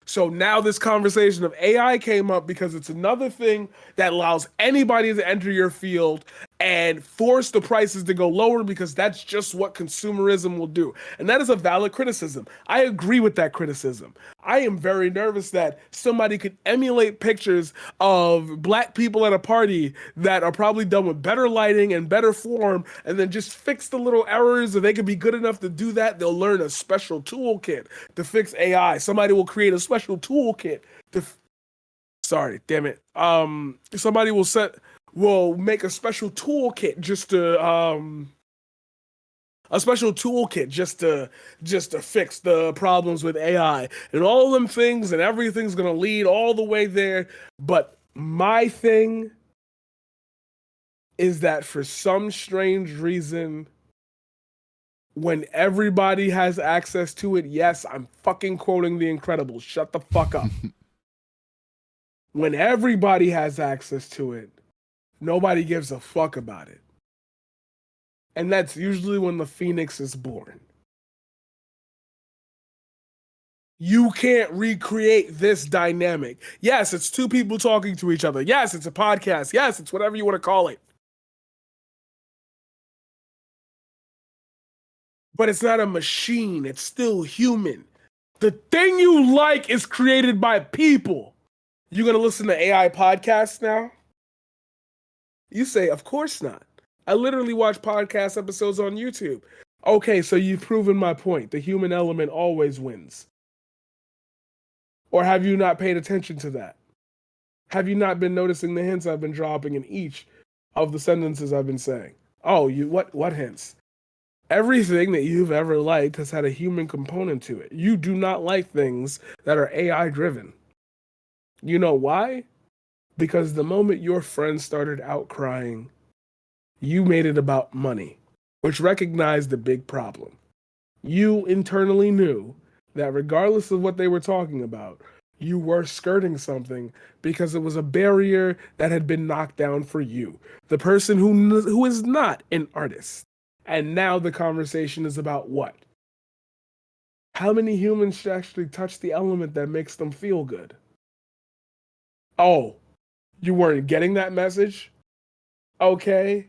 So now this conversation of AI came up because it's another thing that allows anybody to enter your field and force the prices to go lower, because that's just what consumerism will do. And that is a valid criticism. I agree with that criticism. I am very nervous that somebody could emulate pictures of black people at a party that are probably done with better lighting and better form, and then just fix the little errors. If they could be good enough to do that, they'll learn a special toolkit to fix AI. Somebody will create a special toolkit to... Sorry, damn it. Somebody will make a special toolkit just to fix the problems with AI and all of them things, and everything's gonna lead all the way there. But my thing is that for some strange reason, when everybody has access to it, yes, I'm fucking quoting The Incredibles. Shut the fuck up. When everybody has access to it, nobody gives a fuck about it. And that's usually when the phoenix is born. You can't recreate this dynamic. Yes, it's 2 people talking to each other. Yes, it's a podcast. Yes, it's whatever you want to call it. But it's not a machine. It's still human. The thing you like is created by people. You gonna listen to AI podcasts now? You say, of course not. I literally watch podcast episodes on YouTube. Okay, so you've proven my point. The human element always wins. Or have you not paid attention to that? Have you not been noticing the hints I've been dropping in each of the sentences I've been saying? Oh, what hints? Everything that you've ever liked has had a human component to it. You do not like things that are AI driven. You know why? Because the moment your friends started outcrying, you made it about money, which recognized the big problem. You internally knew that regardless of what they were talking about, you were skirting something because it was a barrier that had been knocked down for you, the person who is not an artist. And now the conversation is about what? How many humans should actually touch the element that makes them feel good? Oh, you weren't getting that message? Okay.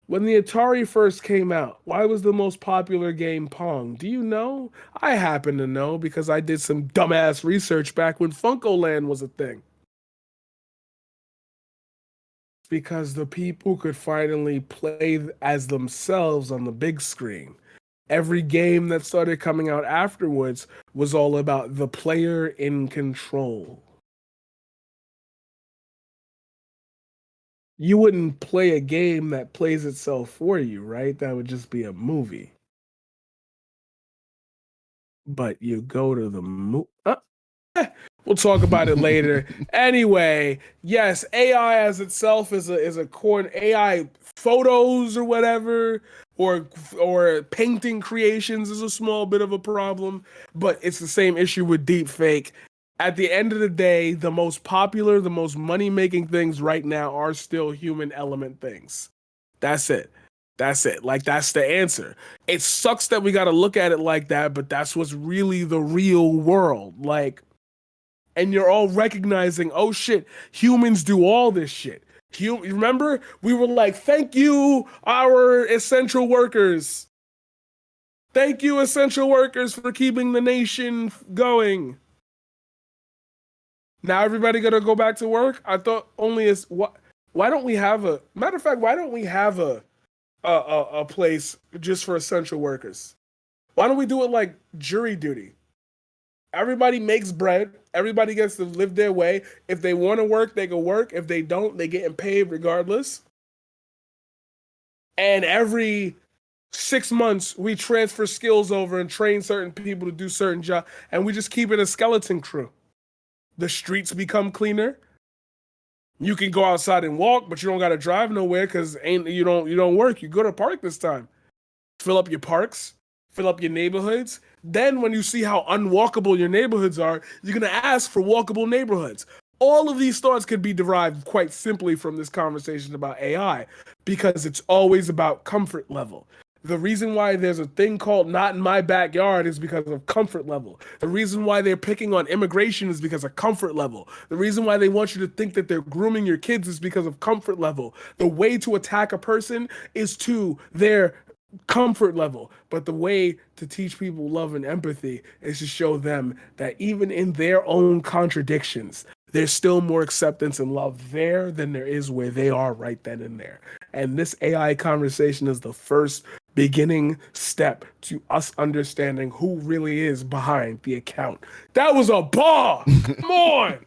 When the Atari first came out, why was the most popular game Pong? Do you know? I happen to know because I did some dumbass research back when FuncoLand was a thing. Because the people could finally play as themselves on the big screen. Every game that started coming out afterwards was all about the player in control. You wouldn't play a game that plays itself for you, right? That would just be a movie. But you go to the we'll talk about it later. Anyway, yes, AI as itself is a core AI photos or whatever, or painting creations is a small bit of a problem, but it's the same issue with deepfake. At the end of the day, the most popular, the most money-making things right now are still human element things. That's it. That's it. Like, that's the answer. It sucks that we got to look at it like that, but that's what's really the real world. Like, and you're all recognizing, oh shit, humans do all this shit. Remember? We were like, thank you, our essential workers. Thank you, essential workers, for keeping the nation going. Now everybody gonna go back to work? I thought only is what. Why don't we have a matter of fact? Why don't we have a place just for essential workers? Why don't we do it like jury duty? Everybody makes bread. Everybody gets to live their way. If they want to work, they go work. If they don't, they get paid regardless. And every 6 months, we transfer skills over and train certain people to do certain jobs, and we just keep it a skeleton crew. The streets become cleaner. You can go outside and walk, but you don't gotta drive nowhere because you don't work. You go to park this time. Fill up your parks, fill up your neighborhoods. Then when you see how unwalkable your neighborhoods are, you're gonna ask for walkable neighborhoods. All of these thoughts could be derived quite simply from this conversation about AI, because it's always about comfort level. The reason why there's a thing called not in my backyard is because of comfort level. The reason why they're picking on immigration is because of comfort level. The reason why they want you to think that they're grooming your kids is because of comfort level. The way to attack a person is to their comfort level. But the way to teach people love and empathy is to show them that even in their own contradictions, there's still more acceptance and love there than there is where they are right then and there. And this AI conversation is the first beginning step to us understanding who really is behind the account. That was a bar! Come on!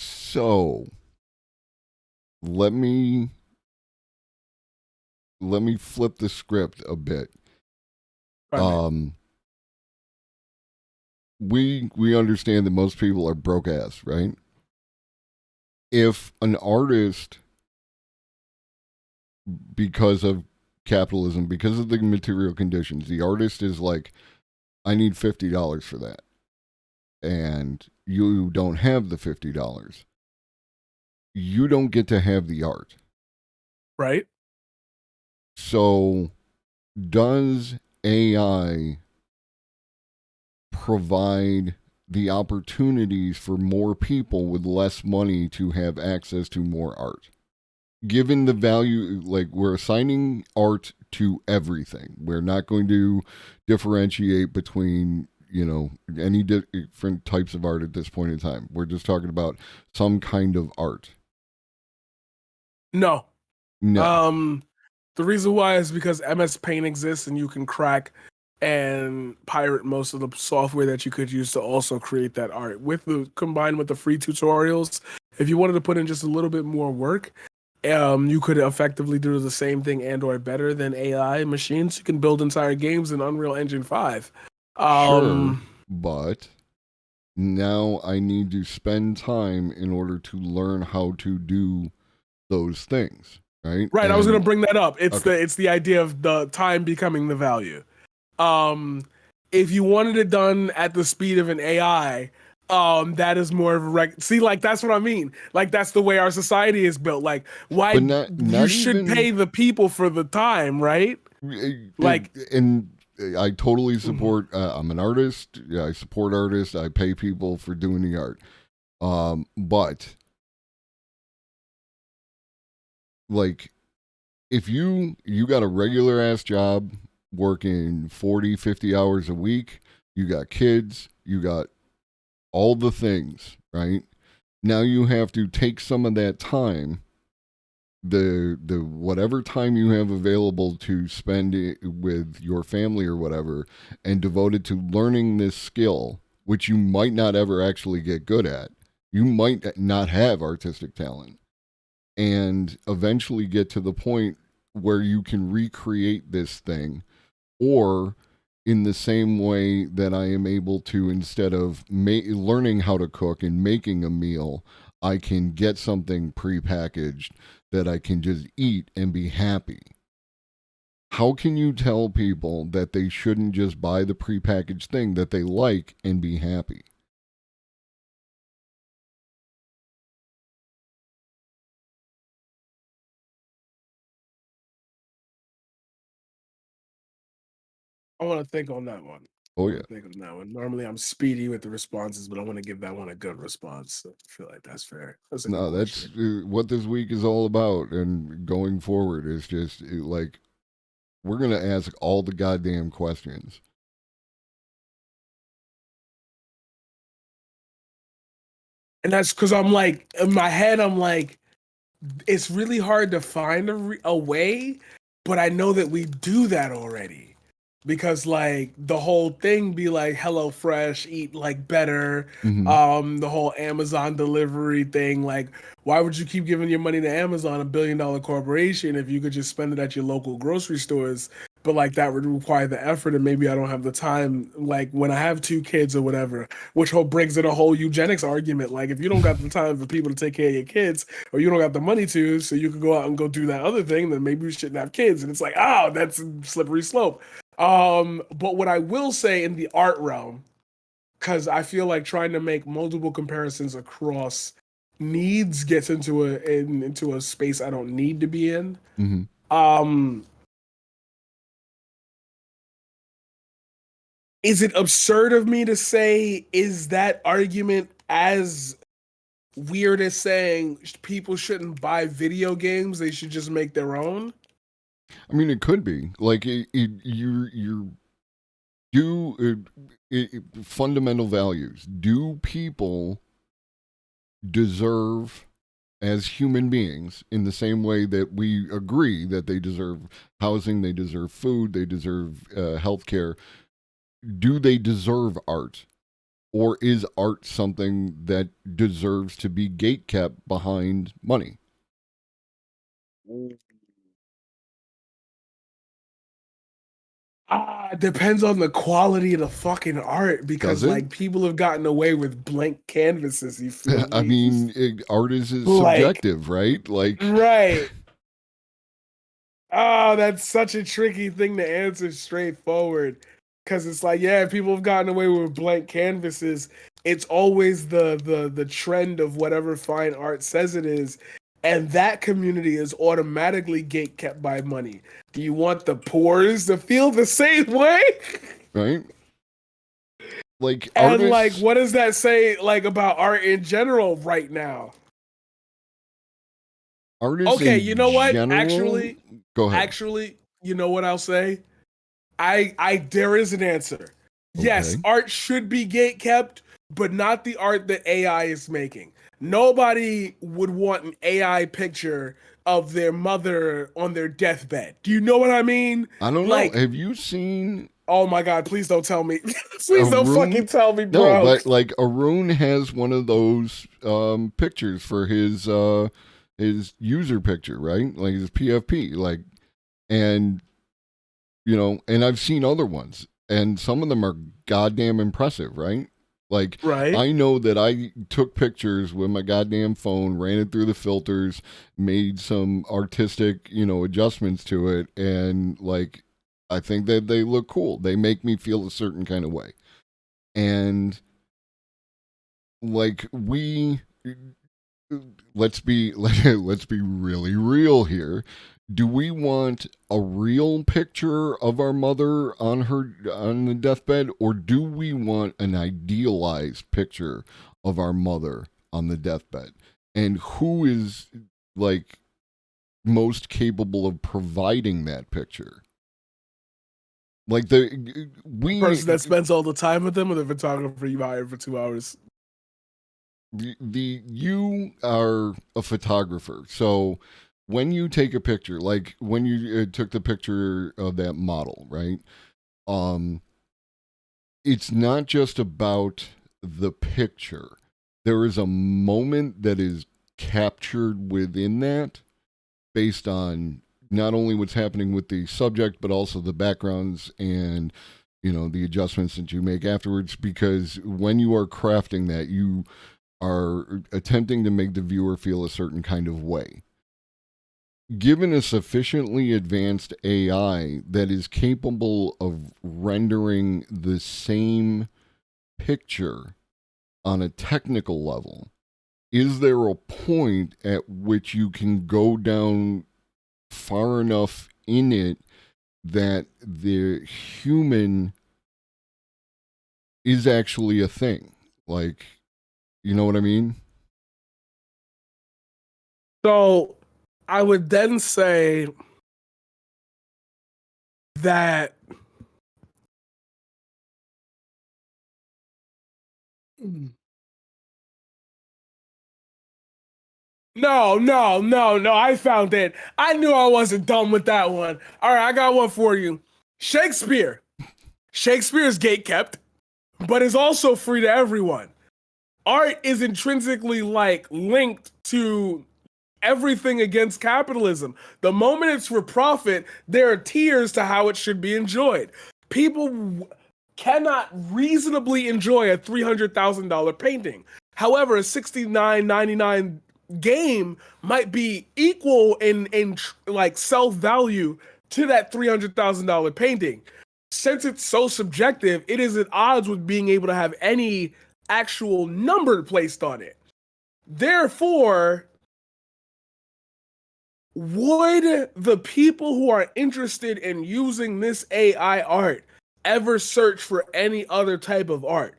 So, let me flip the script a bit. We understand that most people are broke ass, right? If an artist, because of capitalism, because of the material conditions, the artist is like, I need $50 for that, and you don't have the $50, you don't get to have the art. Right? So, does AI provide the opportunities for more people with less money to have access to more art? Given the value, like, we're assigning art to everything. We're not going to differentiate between, any different types of art at this point in time. We're just talking about some kind of art. No. No. The reason why is because MS Paint exists and you can crack and pirate most of the software that you could use to also create that art. Combined with the free tutorials, if you wanted to put in just a little bit more work, you could effectively do the same thing and or better than AI machines. You can build entire games in Unreal Engine 5. Sure, but now I need to spend time in order to learn how to do those things, right? Right, I was going to bring that up. It's Okay. the idea of the time becoming the value. If you wanted it done at the speed of an AI, that is more of a see, like that's what I mean. Like that's the way our society is built. Like why But you not should even, pay the people for the time, right? Like and I totally Mhm. support. I'm an artist. Yeah, I support artists. I pay people for doing the art. But like, if you got a regular ass job working 40, 50 hours a week, you got kids, you got all the things, right? Now you have to take some of that time, the whatever time you have available to spend it with your family or whatever, and devote it to learning this skill, which you might not ever actually get good at. You might not have artistic talent, and eventually get to the point where you can recreate this thing, or in the same way that I am able to, instead of learning how to cook and making a meal, I can get something prepackaged that I can just eat and be happy. How can you tell people that they shouldn't just buy the prepackaged thing that they like and be happy? I want to think on that one. Oh I yeah. want to think on that one. Normally, I'm speedy with the responses, but I want to give that one a good response. So I feel like that's fair. That's a good No, that's question. what this week is all about, and going forward is just like, we're gonna ask all the goddamn questions. And that's because I'm like, in my head, I'm like, it's really hard to find a way, but I know that we do that already. Because like the whole thing be like Hello Fresh, eat like better, Mm-hmm. the whole Amazon delivery thing, like why would you keep giving your money to Amazon, $1 billion corporation, if you could just spend it at your local grocery stores? But like that would require the effort, and maybe I don't have the time, like when I have two kids or whatever, which whole brings in a whole eugenics argument. Like if you don't got the time for people to take care of your kids, or you don't got the money to, so you can go out and go do that other thing, then maybe we shouldn't have kids. And it's like, oh, that's a slippery slope. But what I will say in the art realm, because I feel like trying to make multiple comparisons across needs gets into a space I don't need to be in. Mm-hmm. Um, is it absurd of me to say, is that argument as weird as saying people shouldn't buy video games, they should just make their own? I mean, it could be like you do fundamental values. Do people deserve, as human beings, in the same way that we agree that they deserve housing, they deserve food, they deserve health care? Do they deserve art? Or is art something that deserves to be gatekept behind money? Depends on the quality of the fucking art, Does because it? like people have gotten away with blank canvases. You feel I me? mean, art is Like, subjective, right? Like, right. Oh, that's such a tricky thing to answer straightforward. Cause it's like, yeah, people have gotten away with blank canvases. It's always the trend of whatever fine art says it is. And that community is automatically gate kept by money. Do you want the poors to feel the same way? right? Like And like, artists, what does that say like about art in general right now? artists Okay, in you know what? general. Go ahead. Actually, you know what I'll say? I there is an answer. Yes, Okay. art should be gate kept, but not the art that AI is making. Nobody would want an AI picture of their mother on their deathbed. Do you know what I mean? I don't Like, know. Have you seen oh my God, please don't tell me. Please don't Arun? fucking tell me, No, bro. but like Arun has one of those pictures for his user picture, right? Like his PFP, like, and you know, and I've seen other ones, and some of them are goddamn impressive, right? Like, Right. I know that I took pictures with my goddamn phone, ran it through the filters, made some artistic, you know, adjustments to it, and like, I think that they look cool. They make me feel a certain kind of way. And like let's be really real here. Do we want a real picture of our mother on the deathbed, or do we want an idealized picture of our mother on the deathbed? And who is like most capable of providing that picture? Like The person that spends all the time with them, or the photographer you hired for 2 hours? You are a photographer, so when you take a picture, like when you took the picture of that model, right? It's not just about the picture. There is a moment that is captured within that based on not only what's happening with the subject, but also the backgrounds and, you know, the adjustments that you make afterwards. Because when you are crafting that, you are attempting to make the viewer feel a certain kind of way. Given a sufficiently advanced AI that is capable of rendering the same picture on a technical level, is there a point at which you can go down far enough in it that the human is actually a thing? Like, you know what I mean? So I would then say that no, I found it. I knew I wasn't done with that one. All right, I got one for you. Shakespeare. Shakespeare is gatekept, but is also free to everyone. Art is intrinsically like linked to everything against capitalism. The moment it's for profit, there are tiers to how it should be enjoyed. People cannot reasonably enjoy a $300,000 painting. However, a $69.99 game might be equal in like self value to that $300,000 painting. Since it's so subjective, it is at odds with being able to have any actual number placed on it. Therefore, would the people who are interested in using this AI art ever search for any other type of art?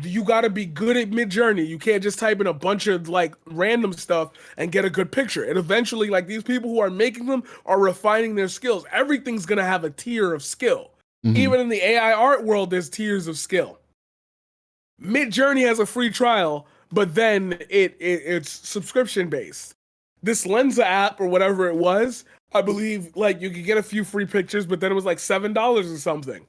You got to be good at Midjourney. You can't just type in a bunch of like random stuff and get a good picture. And eventually, like, these people who are making them are refining their skills. Everything's going to have a tier of skill. Mhm. Even in the AI art world, there's tiers of skill. Midjourney has a free trial, but then it's subscription based. This Lensa app or whatever it was, I believe, like, you could get a few free pictures, but then it was like $7 or something.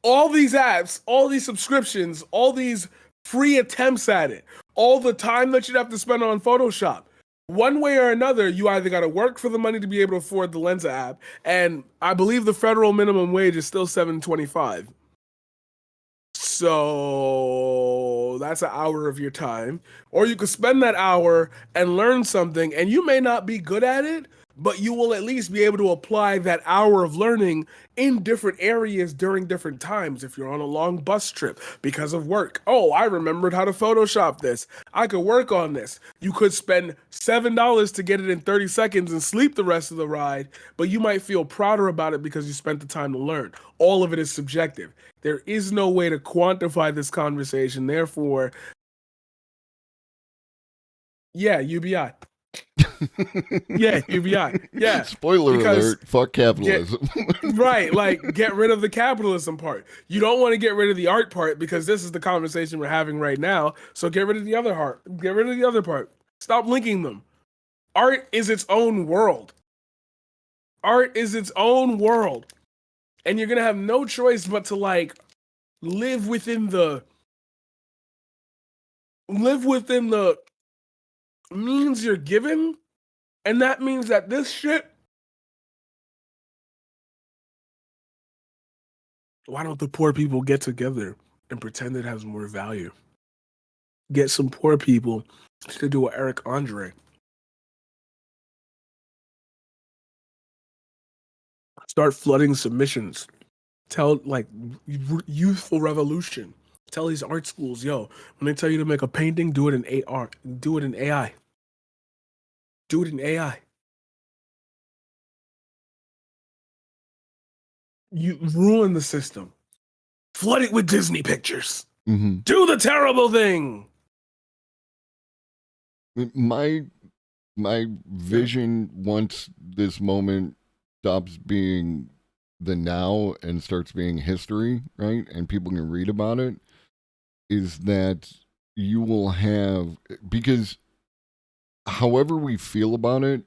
All these apps, all these subscriptions, all these free attempts at it, all the time that you'd have to spend on Photoshop. One way or another, you either got to work for the money to be able to afford the Lensa app, and I believe the federal minimum wage is still $7.25. So that's an hour of your time. Or you could spend that hour and learn something, and you may not be good at it, but you will at least be able to apply that hour of learning in different areas during different times. If you're on a long bus trip because of work, oh, I remembered how to Photoshop this. I could work on this. You could spend $7 to get it in 30 seconds and sleep the rest of the ride, but you might feel prouder about it because you spent the time to learn. All of it is subjective. There is no way to quantify this conversation. Therefore, yeah, UBI. Yeah, UBI. Yeah. Spoiler Because alert, fuck capitalism. right, like get rid of the capitalism part. You don't want to get rid of the art part because this is the conversation we're having right now. So get rid of the other part. Get rid of the other part. Stop linking them. Art is its own world. Art is its own world. And you're going to have no choice but to like live within the means you're given. And that means that this shit, why don't the poor people get together and pretend it has more value? Get some poor people to do a Eric Andre. Start flooding submissions. Tell like youthful revolution. Tell these art schools, yo, when they tell you to make a painting, do it in AR. Do it in AI. Do it in AI. You ruin the system. Flood it with Disney pictures. Mm-hmm. Do the terrible thing. My vision, once this moment stops being the now and starts being history, right? And people can read about it, is that you will have, because however we feel about it,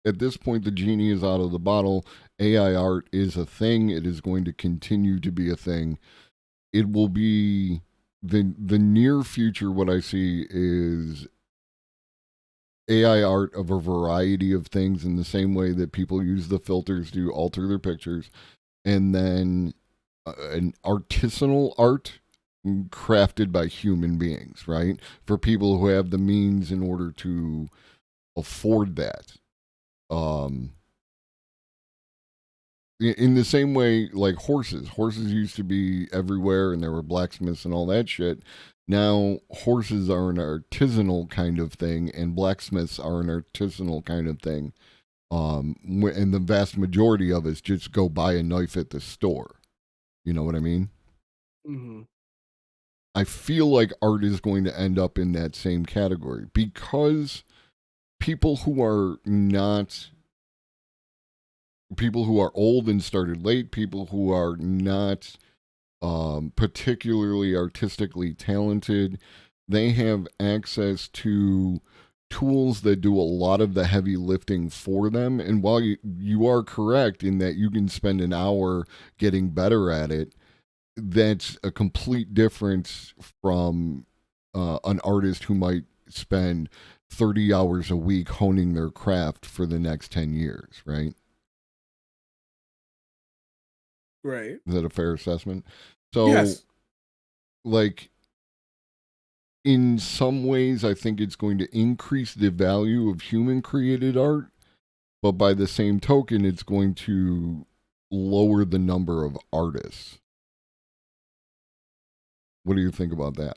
at this point the genie is out of the bottle. AI art is a thing. It is going to continue to be a thing. It will be the near future. What I see is AI art of a variety of things, in the same way that people use the filters to alter their pictures, and then an artisanal art crafted by human beings, right? For people who have the means in order to afford that. In the same way, like horses used to be everywhere, and there were blacksmiths and all that shit. Now horses are an artisanal kind of thing, and blacksmiths are an artisanal kind of thing. And the vast majority of us just go buy a knife at the store. You know what I mean? Mm-hmm. I feel like art is going to end up in that same category, because people who are old and started late, people who are not particularly artistically talented, they have access to tools that do a lot of the heavy lifting for them. And while you are correct in that you can spend an hour getting better at it, that's a complete difference from an artist who might spend 30 hours a week honing their craft for the next 10 years, right? Right. Is that a fair assessment? So, yes. Like, in some ways, I think it's going to increase the value of human-created art, but by the same token, it's going to lower the number of artists. What do you think about that?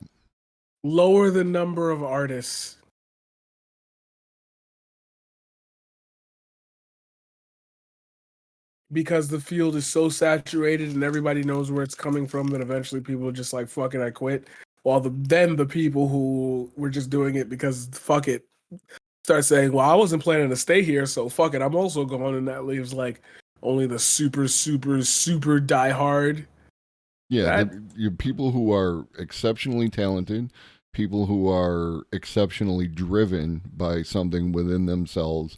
Lower the number of artists. Because the field is so saturated and everybody knows where it's coming from that eventually people are just like, fuck it, I quit. While then the people who were just doing it because fuck it start saying, well, I wasn't planning to stay here, so fuck it, I'm also going. And that leaves like only the super, super, super diehard. Yeah, people who are exceptionally talented, people who are exceptionally driven by something within themselves,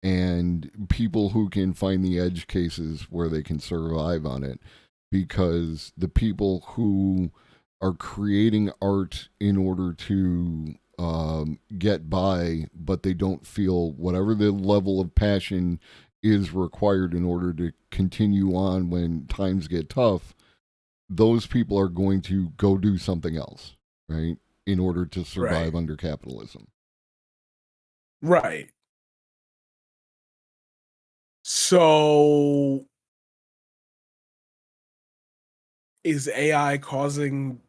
and people who can find the edge cases where they can survive on it. Because the people who are creating art in order to get by, but they don't feel whatever the level of passion is required in order to continue on when times get tough, those people are going to go do something else, right? In order to survive under capitalism. Right. So is AI causing...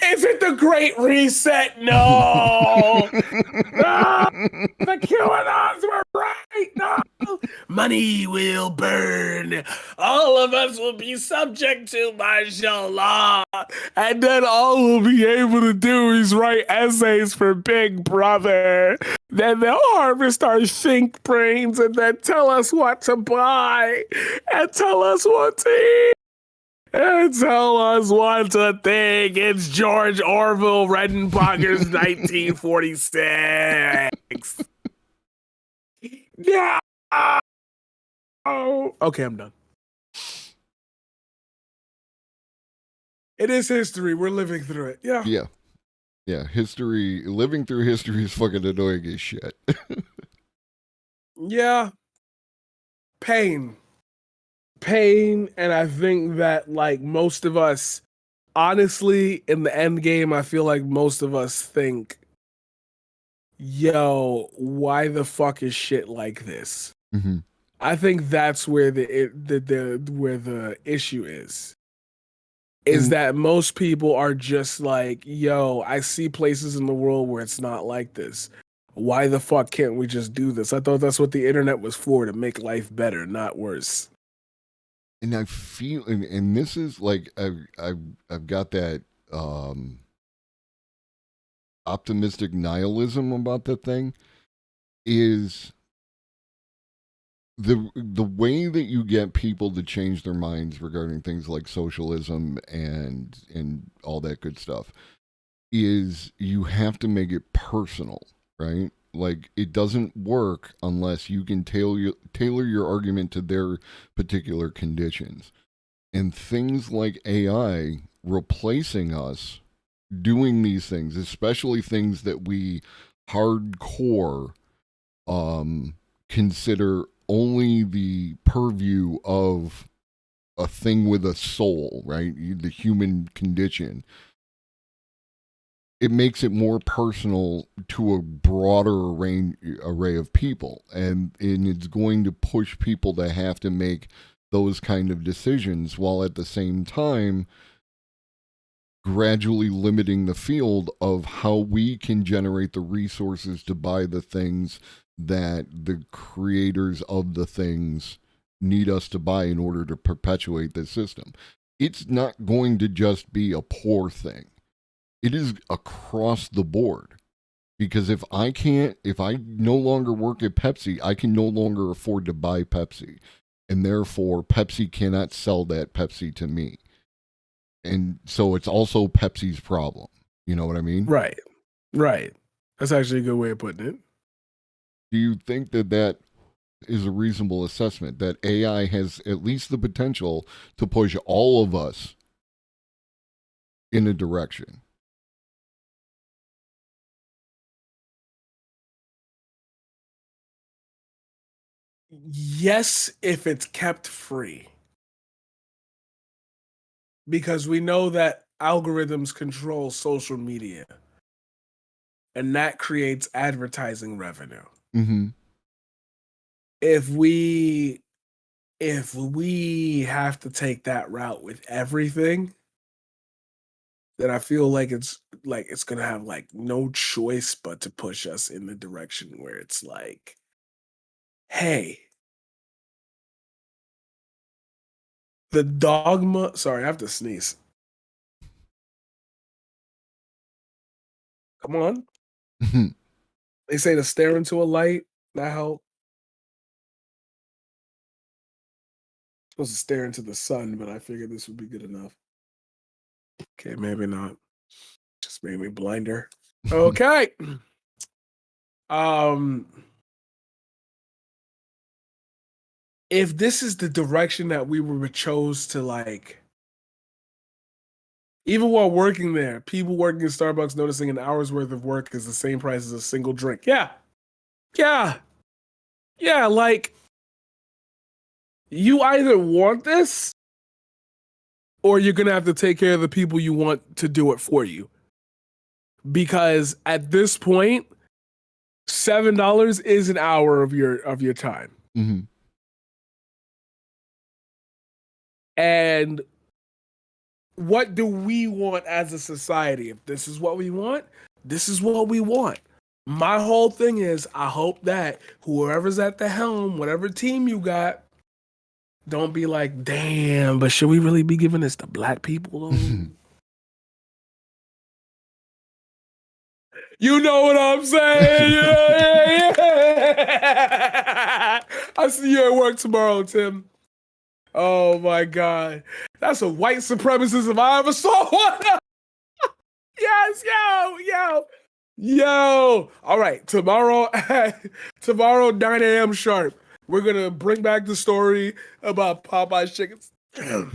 Is it the Great Reset? No! No! The QAnons were right! No! money will burn. All of us will be subject to martial law. And then all we'll be able to do is write essays for Big Brother. Then they'll harvest our think brains and then tell us what to buy and tell us what to eat. And tell us what to think. It's George Orwell Redenbacher's 1946. Yeah. Oh. Okay, I'm done. It is history. We're living through it. Yeah. Yeah. Yeah. History, living through history is fucking annoying as shit. Yeah. Pain. And I think that, like, most of us, honestly, in the end game, I feel like most of us think, yo, why the fuck is shit like this? Mm-hmm. I think that's where the issue is that most people are just like, yo, I see places in the world where it's not like this. Why the fuck can't we just do this? I thought that's what the internet was for, to make life better, not worse. And I feel, and this is like, I've got that optimistic nihilism about the thing, is the way that you get people to change their minds regarding things like socialism and all that good stuff is you have to make it personal, right? Like, it doesn't work unless you can tailor your argument to their particular conditions. And things like AI replacing us doing these things, especially things that we hardcore consider only the purview of a thing with a soul, right? The human condition. It makes it more personal to a broader array of people, and it's going to push people to have to make those kind of decisions, while at the same time gradually limiting the field of how we can generate the resources to buy the things that the creators of the things need us to buy in order to perpetuate the system. It's not going to just be a poor thing. It is across the board. Because if I no longer work at Pepsi, I can no longer afford to buy Pepsi. And therefore, Pepsi cannot sell that Pepsi to me. And so it's also Pepsi's problem. You know what I mean? Right. That's actually a good way of putting it. Do you think that is a reasonable assessment, that AI has at least the potential to push all of us in a direction? Yes, if it's kept free. Because we know that algorithms control social media. And that creates advertising revenue. Mm-hmm. If we have to take that route with everything, then I feel like it's gonna have like no choice but to push us in the direction where it's like, hey, the dogma. Sorry, I have to sneeze. Come on. They say to stare into a light. That help. Supposed to stare into the sun, but I figured this would be good enough. Okay, maybe not. Just made me blinder. Okay. If this is the direction that we were chose to, like, even while working there, people working in Starbucks noticing an hour's worth of work is the same price as a single drink. Yeah, like, you either want this or you're going to have to take care of the people you want to do it for you. Because at this point, $7 is an hour of your time. Mm-hmm. And what do we want as a society? If this is what we want, this is what we want. My whole thing is, I hope that whoever's at the helm, whatever team you got, don't be like, damn, but should we really be giving this to black people though? You know what I'm saying? Yeah. I see you at work tomorrow, Tim. Oh my God. That's a white supremacist if I ever saw one. Yes, yo. All right, tomorrow 9 a.m. sharp, we're gonna bring back the story about Popeye's chickens. We're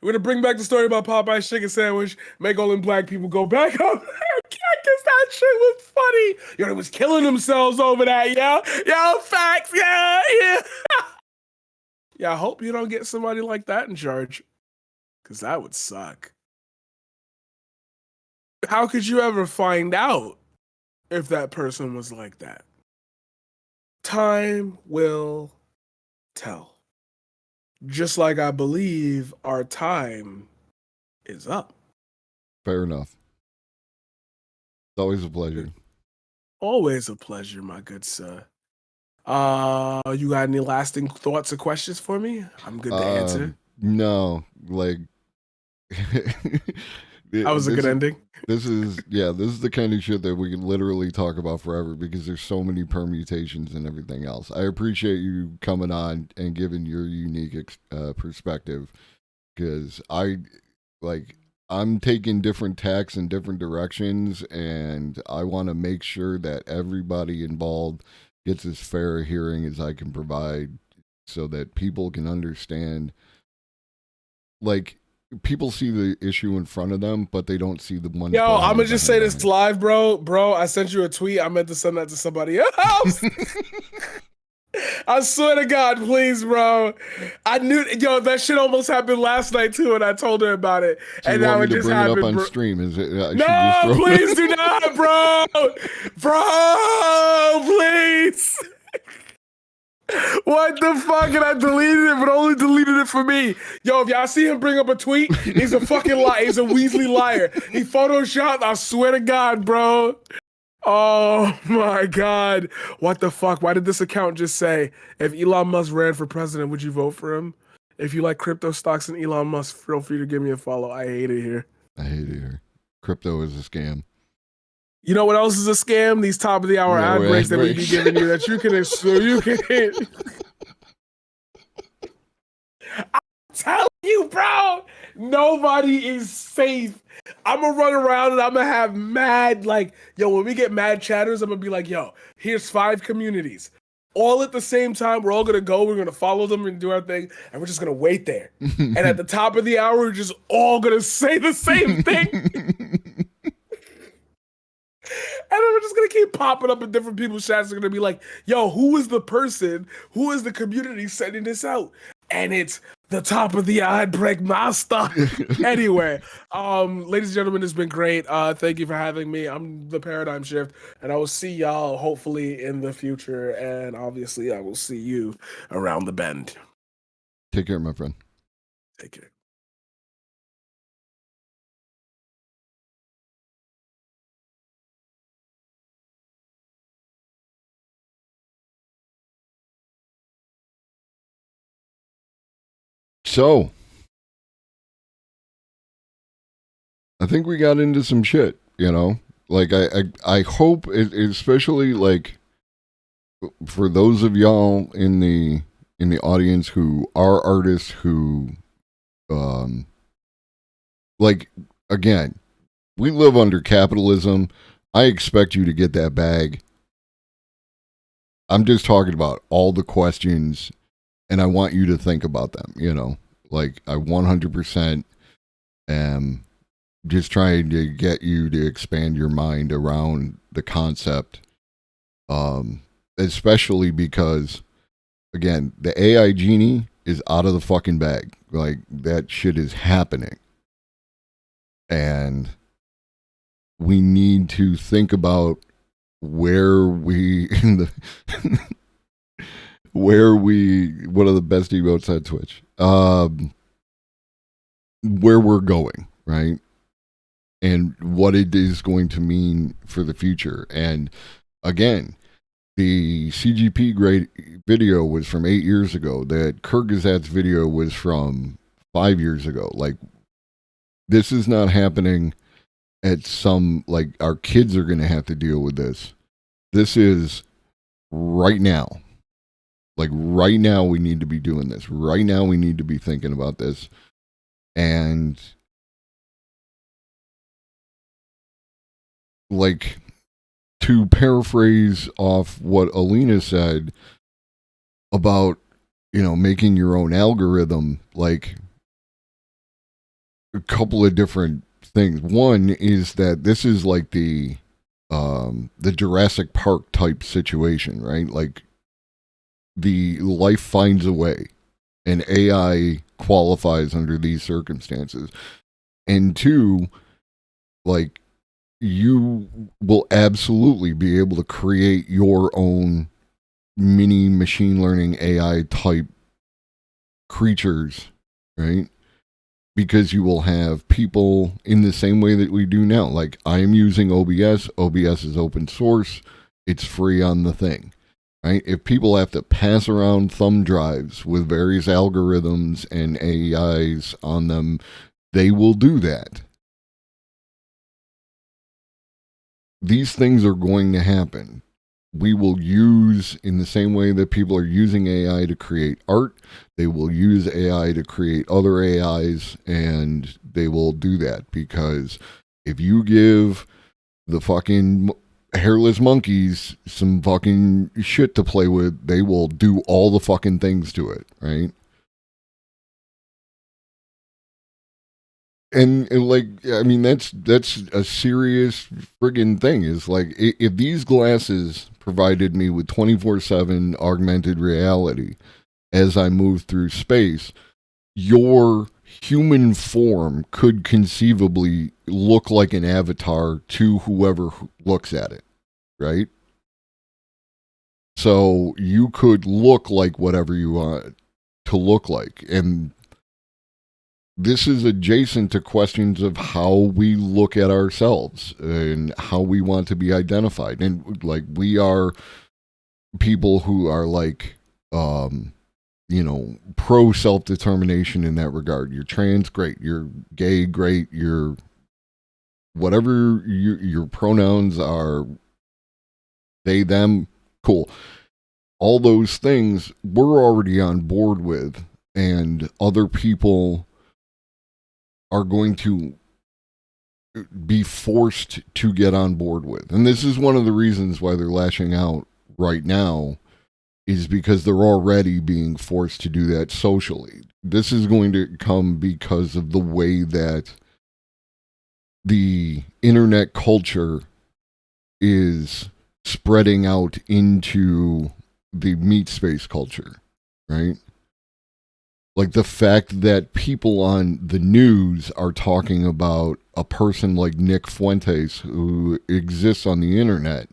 gonna bring back the story about Popeye's chicken sandwich, make all them black people go back up there because that shit was funny. Yo, they was killing themselves over that, yo, facts, yeah. Yeah, I hope you don't get somebody like that in charge, because that would suck. How could you ever find out if that person was like that? Time will tell. Just like I believe our time is up. Fair enough. It's always a pleasure. Always a pleasure, my good sir. You got any lasting thoughts or questions for me? I'm good to answer. No, like that was a good ending. This is the kind of shit that we can literally talk about forever because there's so many permutations and everything else. I appreciate you coming on and giving your unique perspective, because I'm taking different tacks in different directions, and I want to make sure that everybody involved gets as fair a hearing as I can provide, so that people can understand. Like, people see the issue in front of them, but they don't see the one. Yo, I'm gonna just say this live, bro. I sent you a tweet. I meant to send that to somebody else. I swear to God, please, bro. I knew, that shit almost happened last night too, and I told her about it. So and now it just happened. Up on stream? Is it? No, please do not, bro. Bro, please. What the fuck? And I deleted it, but only deleted it for me. Yo, if y'all see him bring up a tweet, he's a fucking liar. He's a Weasley liar. He photoshopped. I swear to God, bro. Oh my God. What the fuck? Why did this account just say, if Elon Musk ran for president, would you vote for him? If you like crypto stocks and Elon Musk, feel free to give me a follow. I hate it here. Crypto is a scam. You know what else is a scam? These top of the hour ad breaks that we be giving you that you can assume you can. I'm telling you, bro, nobody is safe. I'm gonna run around and I'm gonna have mad, when we get mad chatters, I'm gonna be like, yo, here's 5 communities. All at the same time, we're all gonna go, we're gonna follow them and do our thing, and we're just gonna wait there. And at the top of the hour, we're just all gonna say the same thing. And we're just going to keep popping up in different people's chats. They're going to be like, yo, who is the person? Who is the community sending this out? And it's the top of the ad break master. Anyway, ladies and gentlemen, it's been great. Thank you for having me. I'm the Paradigm Shift, and I will see y'all hopefully in the future. And obviously, I will see you around the bend. Take care, my friend. Take care. So, I think we got into some shit, Like, I hope, especially, for those of y'all in the audience who are artists who, again, we live under capitalism. I expect you to get that bag. I'm just talking about all the questions, and I want you to think about them, I 100% am just trying to get you to expand your mind around the concept, especially because, again, the AI genie is out of the fucking bag. That shit is happening. And we need to think about where we what are the best emotes on Twitch? Where we're going, right? and what it is going to mean for the future. And again, the CGP grade video was from 8 years ago. That Kyrgyzstan's video was from 5 years ago. Like, this is not happening at some, like, our kids are going to have to deal with this. This is right now. Like, right now we need to be doing this. Right now we need to be thinking about this. And, like, to paraphrase off what Alina said about, you know, making your own algorithm, like, a couple of different things. One is that this is like the Jurassic Park type situation, right? Like, the life finds a way, and AI qualifies under these circumstances. And two, like, you will absolutely be able to create your own mini machine learning AI type creatures, right? Because you will have people in the same way that we do now. Like, I am using OBS. OBS is open source. It's free on the thing, right? If people have to pass around thumb drives with various algorithms and AIs on them, they will do that. These things are going to happen. We will use, in the same way that people are using AI to create art, they will use AI to create other AIs, and they will do that. Because if you give the fucking hairless monkeys some fucking shit to play with, they will do all the fucking things to it, right? And like, I mean, that's a serious friggin' thing. Is like, if these glasses provided me with 24/7 augmented reality as I move through space, your human form could conceivably look like an avatar to whoever looks at it, right? So you could look like whatever you want to look like. And this is adjacent to questions of how we look at ourselves and how we want to be identified. And like, we are people who are like, you know, pro self-determination in that regard. You're trans, great. You're gay, great. You're whatever your pronouns are, they, them, cool. All those things we're already on board with, and other people are going to be forced to get on board with. And this is one of the reasons why they're lashing out right now, is because they're already being forced to do that socially. This is going to come because of the way that the internet culture is spreading out into the meat space culture, right? Like, the fact that people on the news are talking about a person like Nick Fuentes, who exists on the internet,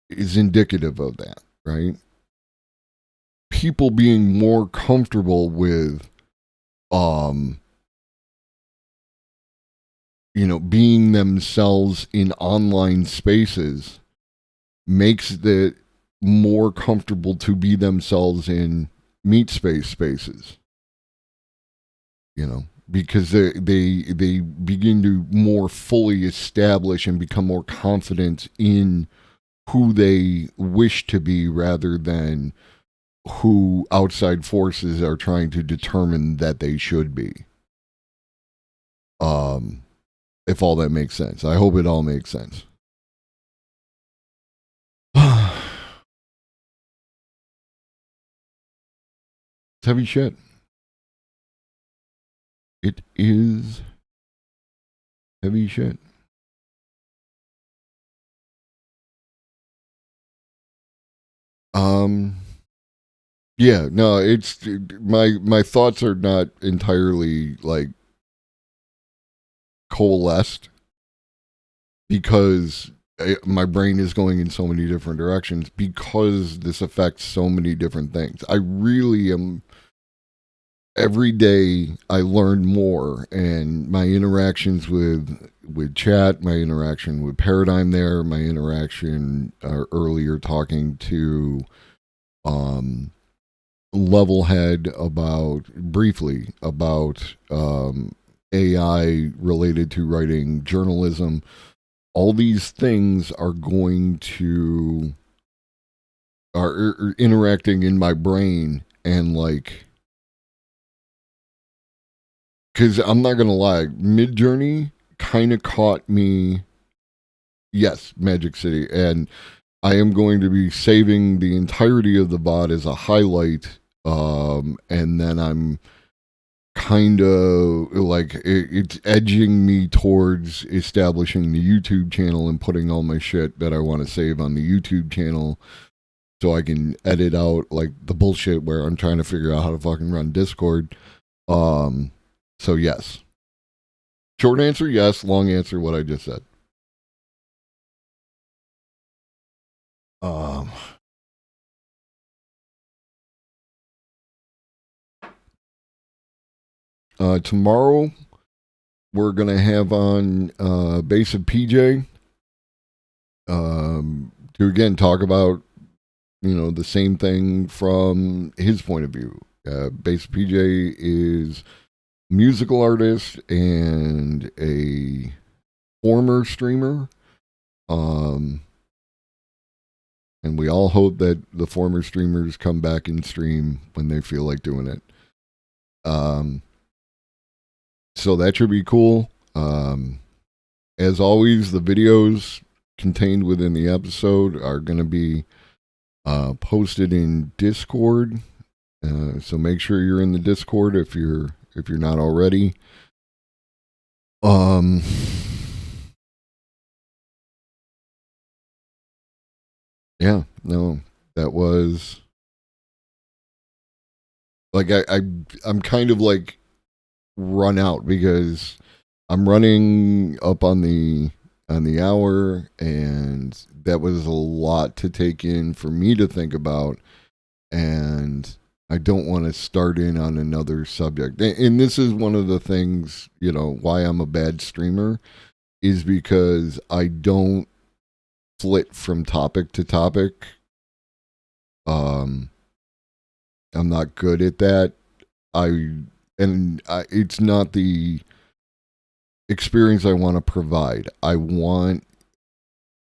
is indicative of that, right? People being more comfortable with, you know, being themselves in online spaces makes it more comfortable to be themselves in meat space spaces, you know, because they begin to more fully establish and become more confident in who they wish to be, rather than who outside forces are trying to determine that they should be. If all that makes sense. I hope it all makes sense. It's heavy shit. It is heavy shit. Yeah, no, it's my thoughts are not entirely like coalesced, because my brain is going in so many different directions, because this affects so many different things. I really am every day I learn more, and my interactions with chat, my interaction with Paradigm there, my interaction earlier talking to Levelhead briefly about AI related to writing journalism. All these things are interacting in my brain, and like, because I'm not gonna lie, Midjourney kind of caught me. Yes, Magic City, and I am going to be saving the entirety of the VOD as a highlight, and then I'm kind of like it's edging me towards establishing the YouTube channel and putting all my shit that I want to save on the YouTube channel, so I can edit out like the bullshit where I'm trying to figure out how to fucking run Discord. So yes. Short answer, yes. Long answer, what I just said. Tomorrow we're gonna have on Base of PJ to again talk about, you know, the same thing from his point of view. Base of PJ is a musical artist and a former streamer. And we all hope that the former streamers come back and stream when they feel like doing it. So that should be cool. As always, the videos contained within the episode are going to be posted in Discord. So make sure you're in the Discord if you're not already. Yeah, no, that was like I'm kind of like run out because I'm running up on the hour, and that was a lot to take in for me to think about, and I don't want to start in on another subject. And this is one of the things, you know, why I'm a bad streamer, is because I don't flit from topic to topic. I'm not good at that. It's not the experience I want to provide. I want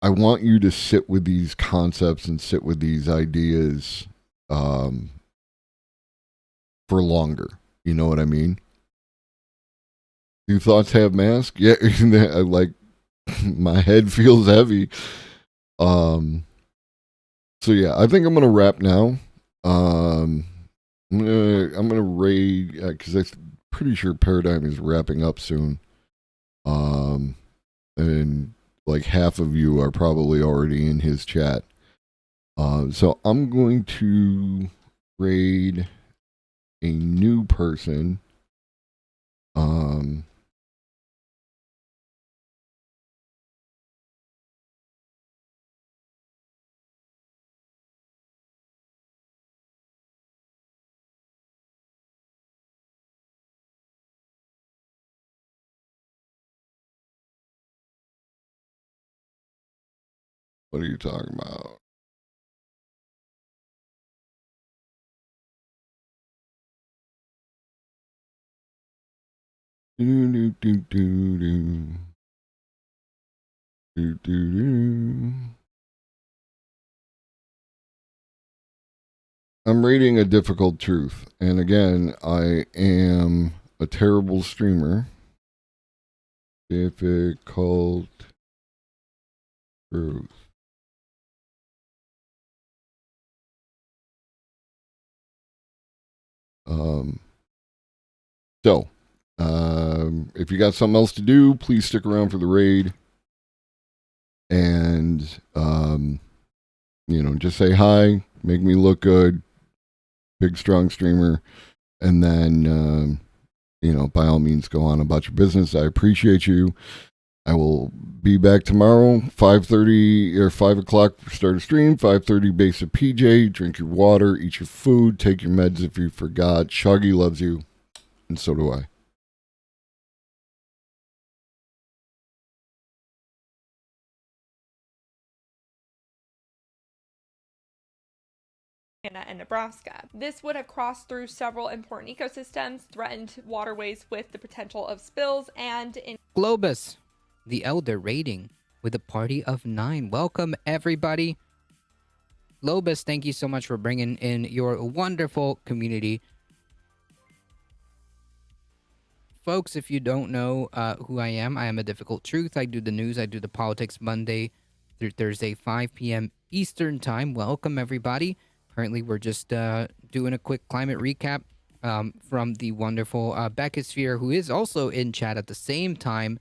you to sit with these concepts and sit with these ideas for longer. You know what I mean? Do thoughts have mask? Yeah, like my head feels heavy. So yeah, I think I'm gonna wrap now. I'm gonna raid because I'm pretty sure Paradigm is wrapping up soon. And like half of you are probably already in his chat. So I'm going to raid a new person. What are you talking about? I'm reading A Difficult Truth, and again, I am a terrible streamer. Difficult Truth. So, if you got something else to do, please stick around for the raid. And, you know, just say hi, make me look good, big, strong streamer. And then, you know, by all means, go on about your business. I appreciate you. I will be back tomorrow, 5:30 or 5 o'clock. Start a stream. 5:30 base of PJ. Drink your water. Eat your food. Take your meds if you forgot. Shoggy loves you, and so do I. And Nebraska. This would have crossed through several important ecosystems, threatened waterways with the potential of spills, and in Globus, the Elder rating with a party of 9. Welcome, everybody. Globus, thank you so much for bringing in your wonderful community. Folks, if you don't know who I am a Difficult Truth. I do the news, I do the politics Monday through Thursday, 5 p.m. Eastern Time. Welcome, everybody. Currently, we're just doing a quick climate recap from the wonderful Beckosphere, who is also in chat at the same time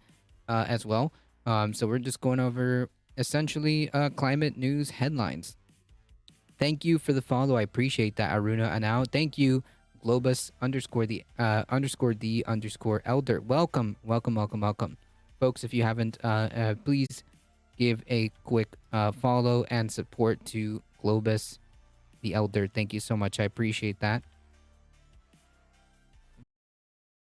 as well. So we're just going over essentially climate news headlines. Thank you for the follow. I appreciate that, Aruna Anau. Thank you, Globus _the _elder. Welcome. Folks, if you haven't, please give a quick follow and support to Globus the Elder. Thank you so much. I appreciate that.